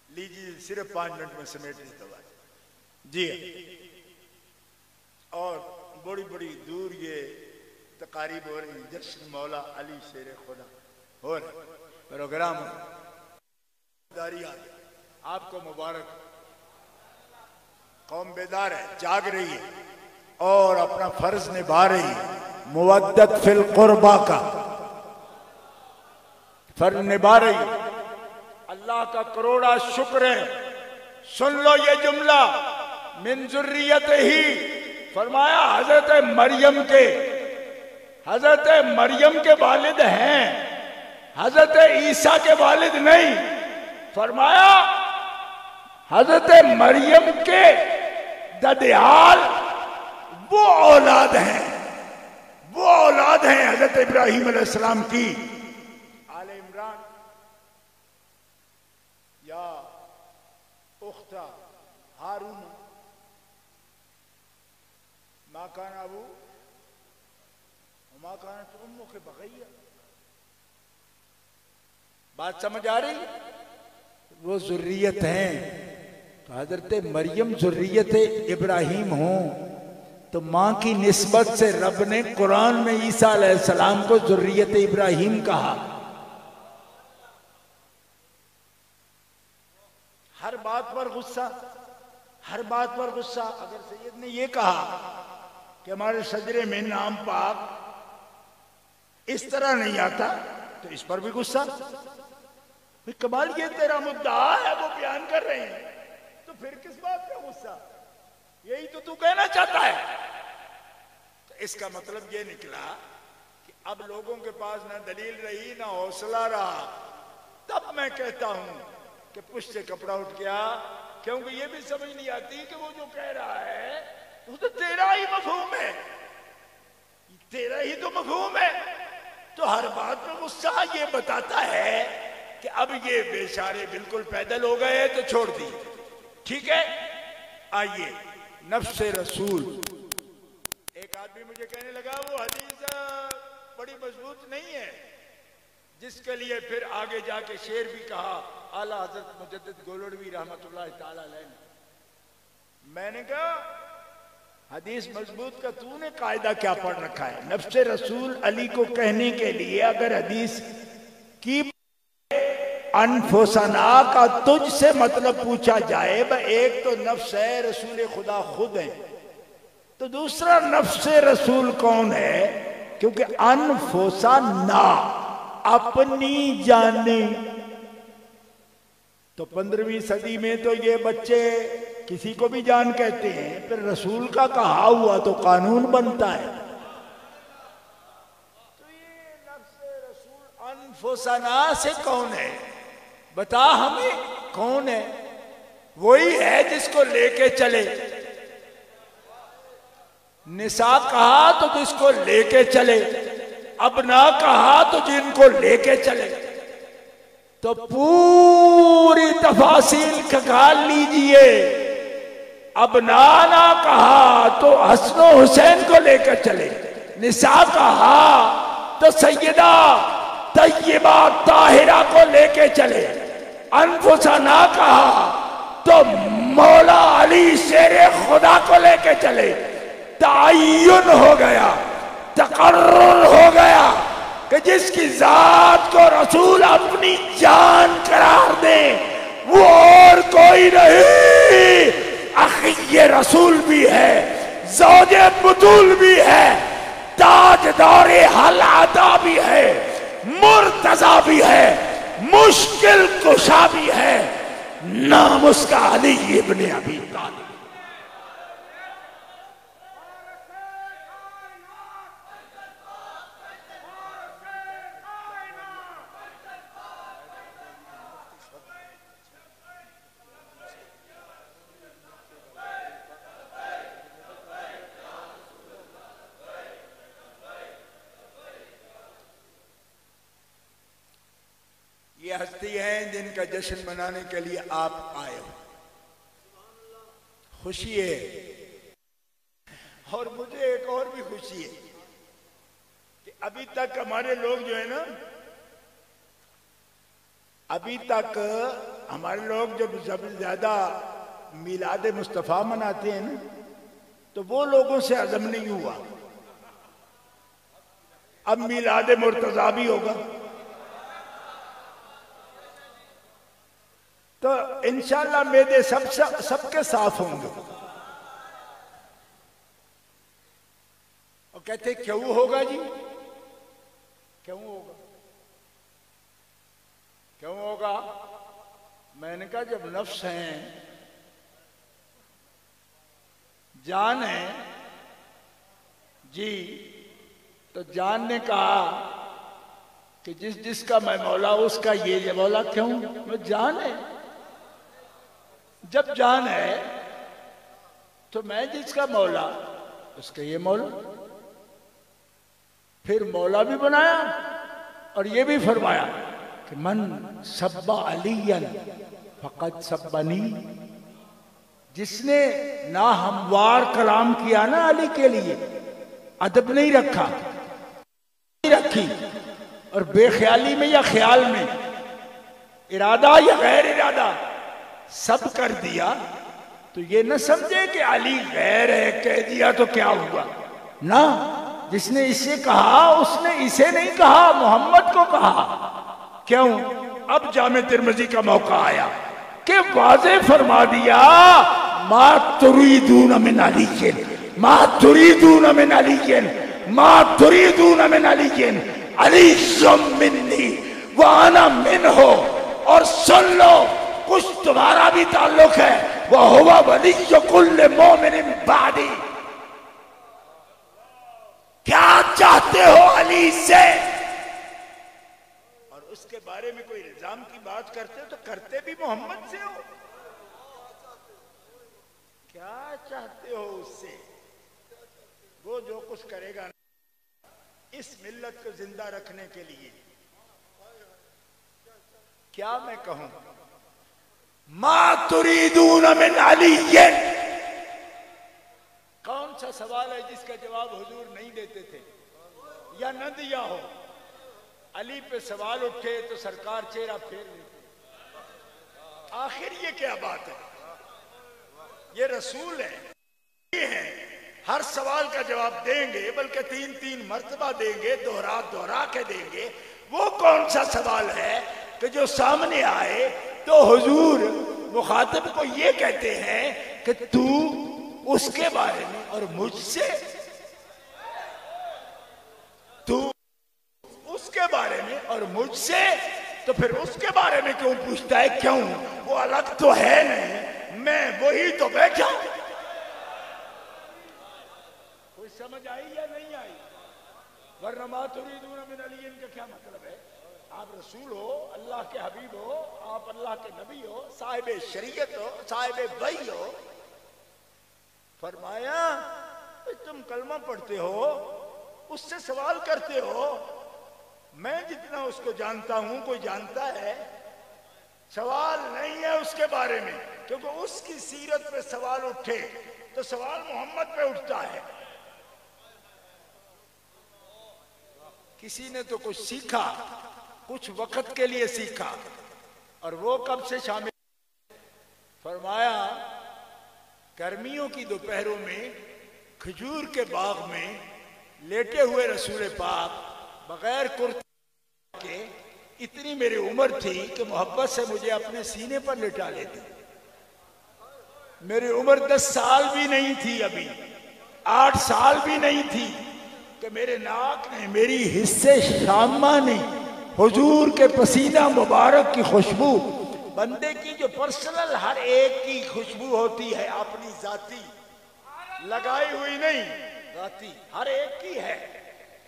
لیجیے، صرف 5 منٹ میں سمیٹ لیتا ہوں. جی اور بڑی بڑی دور یہ تقاریب ہو رہی، جشن مولا علی شیر خدا ہو رہا، پروگرام داری آپ کو مبارک. قوم بیدار ہے، جاگ رہی ہے اور اپنا فرض نبھا رہی ہے. مودت فی القربہ کا فرض نبھا رہی ہے. اللہ کا کروڑا شکر ہے. سن لو یہ جملہ، من ذریت ہی. فرمایا حضرت مریم کے والد ہیں، حضرت عیسیٰ کے والد نہیں. فرمایا حضرت مریم کے ددیال وہ اولاد ہیں، وہ اولاد ہیں حضرت ابراہیم علیہ السلام کی. آل عمران یا اخت ہارون ما کان ابو وما کانت امک بغیہ. بات سمجھ آ رہی؟ وہ ذریت ہیں. تو حضرت مریم ذریت ابراہیم ہوں تو ماں کی نسبت سے رب نے قرآن میں عیسیٰ علیہ السلام کو ذریت ابراہیم کہا. ہر بات پر غصہ، ہر بات پر غصہ. اگر سید نے یہ کہا کہ ہمارے شجرے میں نام پاک اس طرح نہیں آتا تو اس پر بھی غصہ. کمال یہ تیرا مدعا ہے، وہ بیان کر رہے ہیں، تو پھر کس بات کا غصہ؟ یہی تو کہنا چاہتا ہے. تو اس کا مطلب یہ نکلا کہ اب لوگوں کے پاس نہ دلیل رہی نہ حوصلہ رہا. تب میں کہتا ہوں کہ پشت سے کپڑا اٹھ گیا، کیونکہ یہ بھی سمجھ نہیں آتی کہ وہ جو کہہ رہا ہے وہ تو تیرا ہی مفہوم ہے، تیرا ہی تو مفہوم ہے. تو ہر بات میں غصہ یہ بتاتا ہے کہ اب یہ بیچارے بالکل پیدل ہو گئے تو چھوڑ دی. ٹھیک ہے، آئیے نفس رسول. ایک آدمی مجھے کہنے لگا وہ حدیث بڑی مضبوط نہیں ہے، جس کے لیے پھر آگے جا کے شعر بھی کہا اعلیٰ حضرت مجدد گولڑوی رحمت اللہ تعالی علیہ. میں نے کہا حدیث مضبوط کا تو نے قاعدہ کیا پڑھ رکھا ہے؟ نفس رسول علی کو کہنے کے لیے اگر حدیث کی انفسنا کا تجھ سے مطلب پوچھا جائے، ایک تو نفس رسول خدا خود ہے، تو دوسرا نفس رسول کون ہے؟ کیونکہ انفسنا اپنی جانے. تو 15ویں صدی میں تو یہ بچے کسی کو بھی جان کہتے ہیں، پھر رسول کا کہا ہوا تو قانون بنتا ہے. تو یہ نفس رسول انفسنا سے کون ہے؟ بتا ہمیں کون ہے؟ وہی ہے جس کو لے کے چلے. نساء کہا تو جس کو لے کے چلے، ابنا کہا تو جن کو لے کے چلے. تو پوری تفاصیل کھال لیجئے. ابنا نہ کہا تو حسن و حسین کو لے کر چلے، نساء کہا تو سیدہ طیبہ طاہرہ کو لے کے چلے، انفسنا کہا تو مولا علی شیر خدا کو لے کے چلے. تعین ہو گیا، تقرر ہو گیا کہ جس کی ذات کو رسول اپنی جان قرار دے وہ اور کوئی نہیں. اخی یہ رسول بھی ہے، زوج بطول بھی ہے، تاجدار حل عطا بھی ہے، مرتضی بھی ہے، مشکل کشا بھی ہے، نام اس کا علی ابن ابی طالب. یہ ہستی ہیں جن کا جشن منانے کے لیے آپ آئے ہو. خوشی ہے، اور مجھے ایک اور بھی خوشی ہے کہ ابھی تک ہمارے لوگ جو ہے نا، ابھی تک ہمارے لوگ جب زیادہ میلاد مصطفیٰ مناتے ہیں نا تو وہ لوگوں سے عزم نہیں ہوا. اب میلاد مرتضیٰ بھی ہوگا تو انشاءاللہ میدے سب کے صاف ہوں گے. اور کہتے کیوں ہوگا جی؟ کیوں ہوگا؟ کیوں ہوگا؟ میں نے کہا جب نفس ہیں، جان ہے جی، تو جان نے کہا کہ جس کا میں مولا اس کا یہ مولا کیوں؟ وہ جان ہے. جب جان ہے تو میں جس کا مولا اس کا یہ مولا. پھر مولا بھی بنایا اور یہ بھی فرمایا کہ من سب علی فقد سبنی. جس نے ناہموار کلام کیا نا علی کے لیے، ادب نہیں رکھا، نہیں رکھی، اور بے خیالی میں یا خیال میں، ارادہ یا غیر ارادہ سب کر دیا، تو یہ نہ سمجھے کہ علی غیر ہے، کہہ دیا تو کیا ہوا. نہ، جس نے اسے کہا اس نے اسے نہیں کہا، محمد کو کہا. کیوں؟ اب جامع ترمذی کا موقع آیا کہ واضح فرما دیا ما تريدون من علی، ما تريدون من علی، ما تريدون من علی، علی منی وانا منہ. اور سن لو کچھ تمہارا بھی تعلق ہے، وَهُوَ وَلِيُّ كُلِّ مُؤْمِنٍ بَعْدِي. کیا چاہتے ہو علی سے؟ اور اس کے بارے میں کوئی الزام کی بات کرتے ہو تو کرتے بھی محمد سے ہو. کیا چاہتے ہو اس سے؟ وہ جو کچھ کرے گا اس ملت کو زندہ رکھنے کے لیے، کیا میں کہوں؟ ما تريدون من علی. کون سا سوال ہے جس کا جواب حضور نہیں دیتے تھے یا نہ دیا ہو؟ علی پہ سوال اٹھے تو سرکار چہرہ پھیر لیتے. آخر یہ کیا بات ہے؟ یہ رسول ہے، یہ ہے، ہر سوال کا جواب دیں گے، بلکہ 3 مرتبہ دیں گے، دوہرا کے دیں گے. وہ کون سا سوال ہے کہ جو سامنے آئے تو حضور مخاطب کو یہ کہتے ہیں کہ تو اس کے بارے میں اور مجھ سے، تو اس کے بارے میں اور مجھ سے، تو پھر اس کے بارے میں کیوں پوچھتا ہے؟ کیوں؟ وہ الگ تو ہے نہیں، میں وہی تو بیٹھا. کوئی سمجھ آئی یا نہیں آئی؟ ورنہ ما تريدون من علی کا کیا مطلب ہے؟ آپ رسول ہو، اللہ کے حبیب ہو، آپ اللہ کے نبی ہو، صاحب شریعت ہو، صاحب وحی ہو. فرمایا تم کلمہ پڑھتے ہو، اس سے سوال کرتے ہو، میں جتنا اس کو جانتا ہوں کوئی جانتا ہے؟ سوال نہیں ہے اس کے بارے میں، کیونکہ اس کی سیرت پہ سوال اٹھے تو سوال محمد پہ اٹھتا ہے. کسی نے تو کچھ سیکھا، کچھ وقت کے لیے سیکھا، اور وہ کب سے شامل؟ فرمایا گرمیوں کی دوپہروں میں کھجور کے باغ میں لیٹے ہوئے رسول پاک بغیر کرتے کے، اتنی میری عمر تھی کہ محبت سے مجھے اپنے سینے پر لٹا لیتے. میری عمر 10 سال بھی نہیں تھی، ابھی 8 سال بھی نہیں تھی کہ میرے ناک نے، میری حصے شامہ نے حضور کے پسینہ مبارک کی خوشبو، بندے کی جو پرسنل ہر ایک کی خوشبو ہوتی ہے اپنی ذاتی، لگائی ہوئی نہیں، ذاتی ہر ایک کی ہے،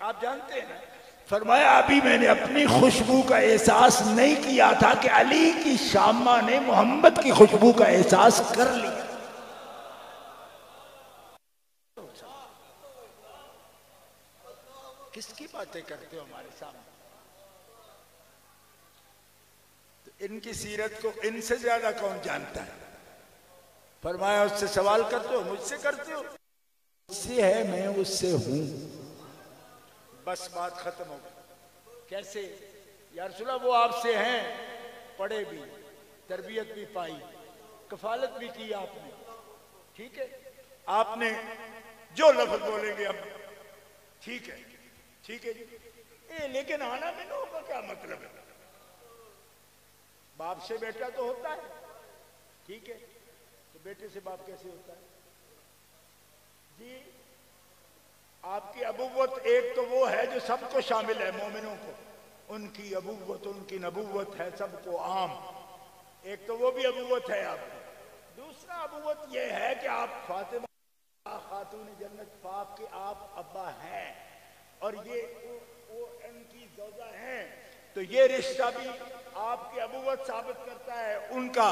آپ جانتے ہیں. فرمایا ابھی میں نے اپنی خوشبو کا احساس نہیں کیا تھا کہ علی کی شامہ نے محمد کی خوشبو کا احساس کر لیا. کس کی باتیں کرتے ہو ہمارے سامنے؟ تو ان کی سیرت کو ان سے زیادہ کون جانتا ہے؟ فرمایا اس سے سوال کرتے ہو، مجھ سے کرتے ہو؟ مجھ سے ہے، میں اس سے ہوں. بس بات ختم ہو گئی. کیسے؟ یا رسول اللہ وہ آپ سے ہیں، پڑھے بھی، تربیت بھی پائی، کفالت بھی کی آپ نے، ٹھیک ہے، آپ نے جو لفظ بولیں گے اب ٹھیک ہے، ٹھیک ہے جی. لیکن آنا میں نو کا کیا مطلب ہے؟ باپ سے بیٹا تو ہوتا ہے، ٹھیک ہے، تو بیٹے سے باپ کیسے ہوتا ہے جی؟ آپ کی ابوت ایک تو وہ ہے جو سب کو شامل ہے، مومنوں کو ان کی ابوت، ان کی نبوت ہے سب کو عام. ایک تو وہ بھی ابوت ہے آپ کی. دوسرا ابوت یہ ہے کہ آپ فاطمہ خاتون جنت پاک کے آپ ابا ہیں، اور یہ وہ ان کی زوجہ ہیں، تو یہ رشتہ بھی آپ کی ابوت ثابت کرتا ہے، ان کا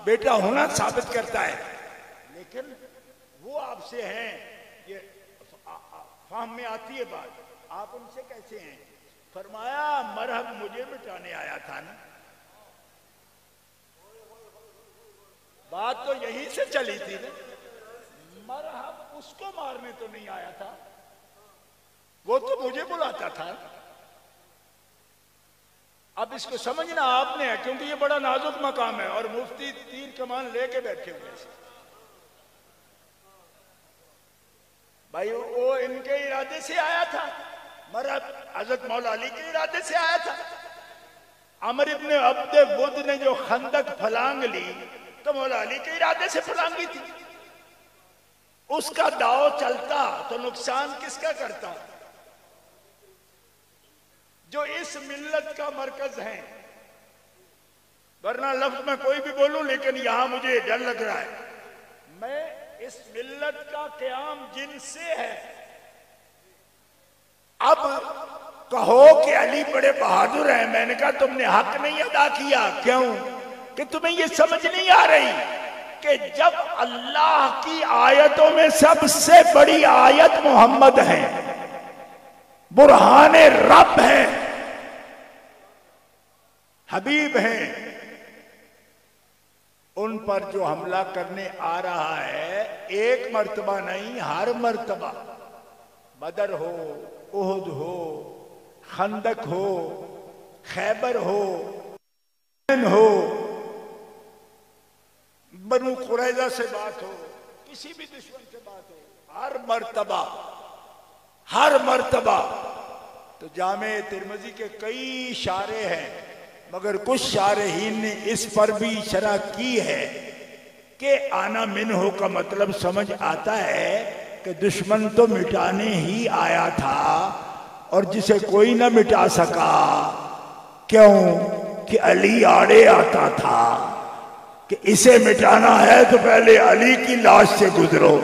بیٹا ہونا ثابت کرتا ہے، لیکن وہ آپ سے ہیں، یہ فہم میں آتی ہے بات، آپ ان سے کیسے ہیں؟ فرمایا مرحب مجھے مٹانے آیا تھا نا، بات تو یہیں سے چلی تھی نا، مرحب اس کو مارنے تو نہیں آیا تھا، وہ تو مجھے بلاتا تھا۔ اب اس کو سمجھنا آپ نے ہے، کیونکہ یہ بڑا نازک مقام ہے اور مفتی تیر کمان لے کے بیٹھے ہوئے ہیں۔ بھائی وہ ان کے ارادے سے آیا تھا، مرحب حضرت مولا علی کے ارادے سے آیا تھا۔ عمر ابن عبد ود نے جو خندق پھلانگ لی تو مولا علی کے ارادے سے پھلانگی تھی، اس کا داؤ چلتا تو نقصان کس کا کرتا؟ جو اس ملت کا مرکز ہے، ورنہ لفظ میں کوئی بھی بولوں لیکن یہاں مجھے ڈر لگ رہا ہے، میں اس ملت کا قیام جن سے ہے۔ اب کہو کہ علی بڑے بہادر ہیں، میں نے کہا تم نے حق نہیں ادا کیا، کیوں؟ کہ تمہیں یہ سمجھ نہیں آ رہی کہ جب اللہ کی آیتوں میں سب سے بڑی آیت محمد ہے، برہان رب ہے، حبیب ہیں، ان پر جو حملہ کرنے آ رہا ہے ایک مرتبہ نہیں، ہر مرتبہ، بدر ہو، احد ہو، خندق ہو، خیبر ہو، بنو قریظہ سے بات ہو، کسی بھی دشمن سے بات ہو، ہر مرتبہ تو جامع ترمذی کے کئی اشارے ہیں، مگر کچھ شارحین نے اس پر بھی شرح کی ہے کہ آنا منہو کا مطلب سمجھ آتا ہے کہ دشمن تو مٹانے ہی آیا تھا اور جسے کوئی نہ مٹا سکا، کیوں کہ علی آڑے آتا تھا کہ اسے مٹانا ہے تو پہلے علی کی لاش سے گزرو۔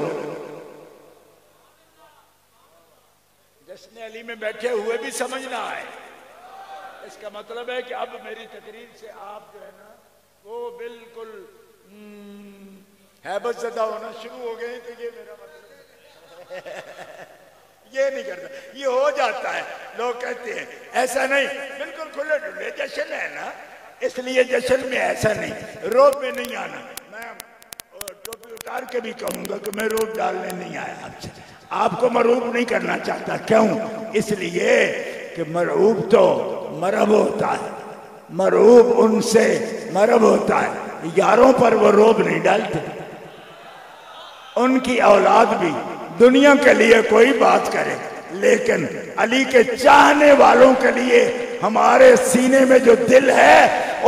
جشن علی میں بیٹھے ہوئے بھی سمجھنا ہے، اس کا مطلب ہے کہ اب میری تقریر سے آپ جو ہے نا وہ بالکل ہیبت زدہ ہونا شروع ہو گئے، تو یہ میرا مطلب یہ نہیں کرتا، یہ ہو جاتا ہے، لوگ کہتے ہیں ایسا نہیں، بالکل کھلے ڈھلے جشن ہے نا، اس لیے جشن میں ایسا نہیں، روب میں نہیں آنا۔ میں ٹوپی اتار کے بھی کہوں گا کہ میں روب ڈالنے نہیں آیا آپ سے، آپ کو مرعوب نہیں کرنا چاہتا، کیوں؟ اس لیے کہ مرعوب تو مرب ہوتا ہے، مرعوب ان سے مرب ہوتا ہے، یاروں پر وہ روب نہیں ڈالتے، ان کی اولاد بھی دنیا کے لیے کوئی بات کرے، لیکن علی کے چاہنے والوں کے لیے ہمارے سینے میں جو دل ہے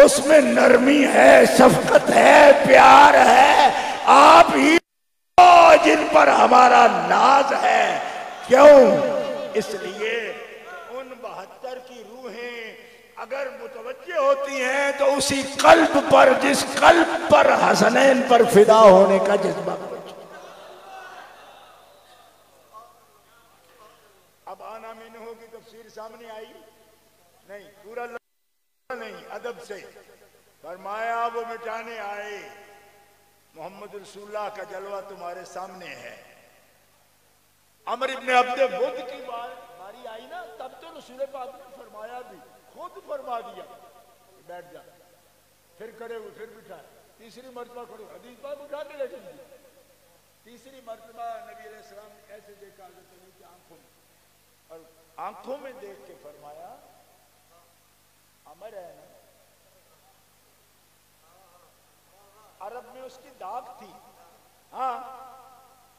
اس میں نرمی ہے، شفقت ہے، پیار ہے، آپ ہی جن پر ہمارا ناز ہے، کیوں؟ اس لیے ان 72 کی روحیں اگر متوجہ ہوتی ہیں تو اسی قلب پر، جس قلب پر حسنین پر فدا ہونے کا جذبہ پہنچ۔ اب آنا منہو کی تفسیر سامنے آئی نہیں، پورا نہیں، ادب سے فرمایا وہ مٹانے آئے، محمد رسول اللہ کا جلوہ تمہارے سامنے ہے۔ عمر ابن عبد ود کی باری آئی نا، تب تو رسول پاک نے فرمایا بھی، خود فرما دیا بیٹھ جا، پھر کھڑے ہوئے، پھر بٹھائے، تیسری مرتبہ کھڑے ہوئے، حدیث پاک اٹھا کے لے چلی، تیسری مرتبہ نبی علیہ السلام نے ایسے دیکھا حضرت علی کی آنکھوں میں، اور آنکھوں میں دیکھ کے فرمایا عمر ہے نا، عرب میں اس کی داغ تھی، ہاں،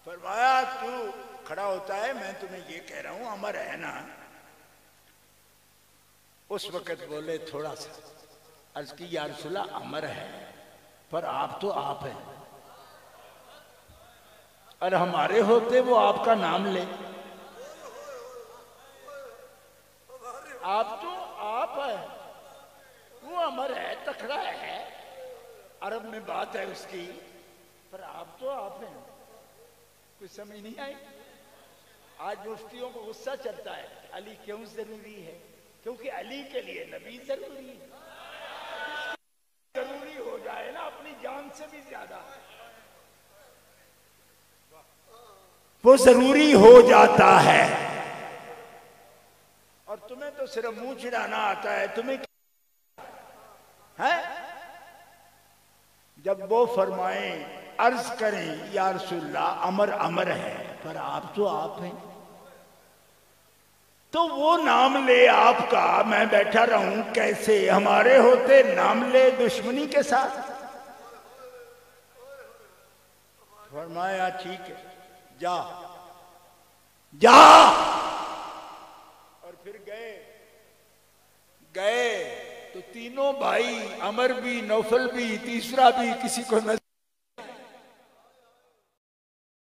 فرمایا تو کھڑا ہوتا ہے، میں تمہیں یہ کہہ رہا ہوں عمر ہے نا۔ اس وقت بولے تھوڑا سا، عرض کی یا رسول اللہ عمر ہے پر آپ تو آپ ہیں، اور ہمارے ہوتے وہ آپ کا نام لے، آپ تو آپ ہیں، وہ عمر ہے، تکڑا ہے، عرب میں بات ہے اس کی، پر آپ تو آپ ہیں، کچھ سمجھ نہیں آئی؟ آج مفتیوں کو غصہ چلتا ہے، علی کیوں ضروری ہے؟ کیونکہ علی کے لیے نبی ضروری ہے۔ سے بھی زیادہ وہ ضروری ہو جاتا ہے. اور تمہیں تو صرف منہ چڑھانا آتا ہے, تمہیں ہے. جب وہ فرمائیں عرض کریں یا رسول اللہ امر امر ہے پر آپ تو آپ ہیں, تو وہ نام لے آپ کا میں بیٹھا رہوں کیسے؟ ہمارے ہوتے نام لے دشمنی کے ساتھ. فرمایا ٹھیک ہے جا جا, اور پھر گئے تو تینوں بھائی عمر بھی نوفل بھی تیسرا بھی کسی کو نظر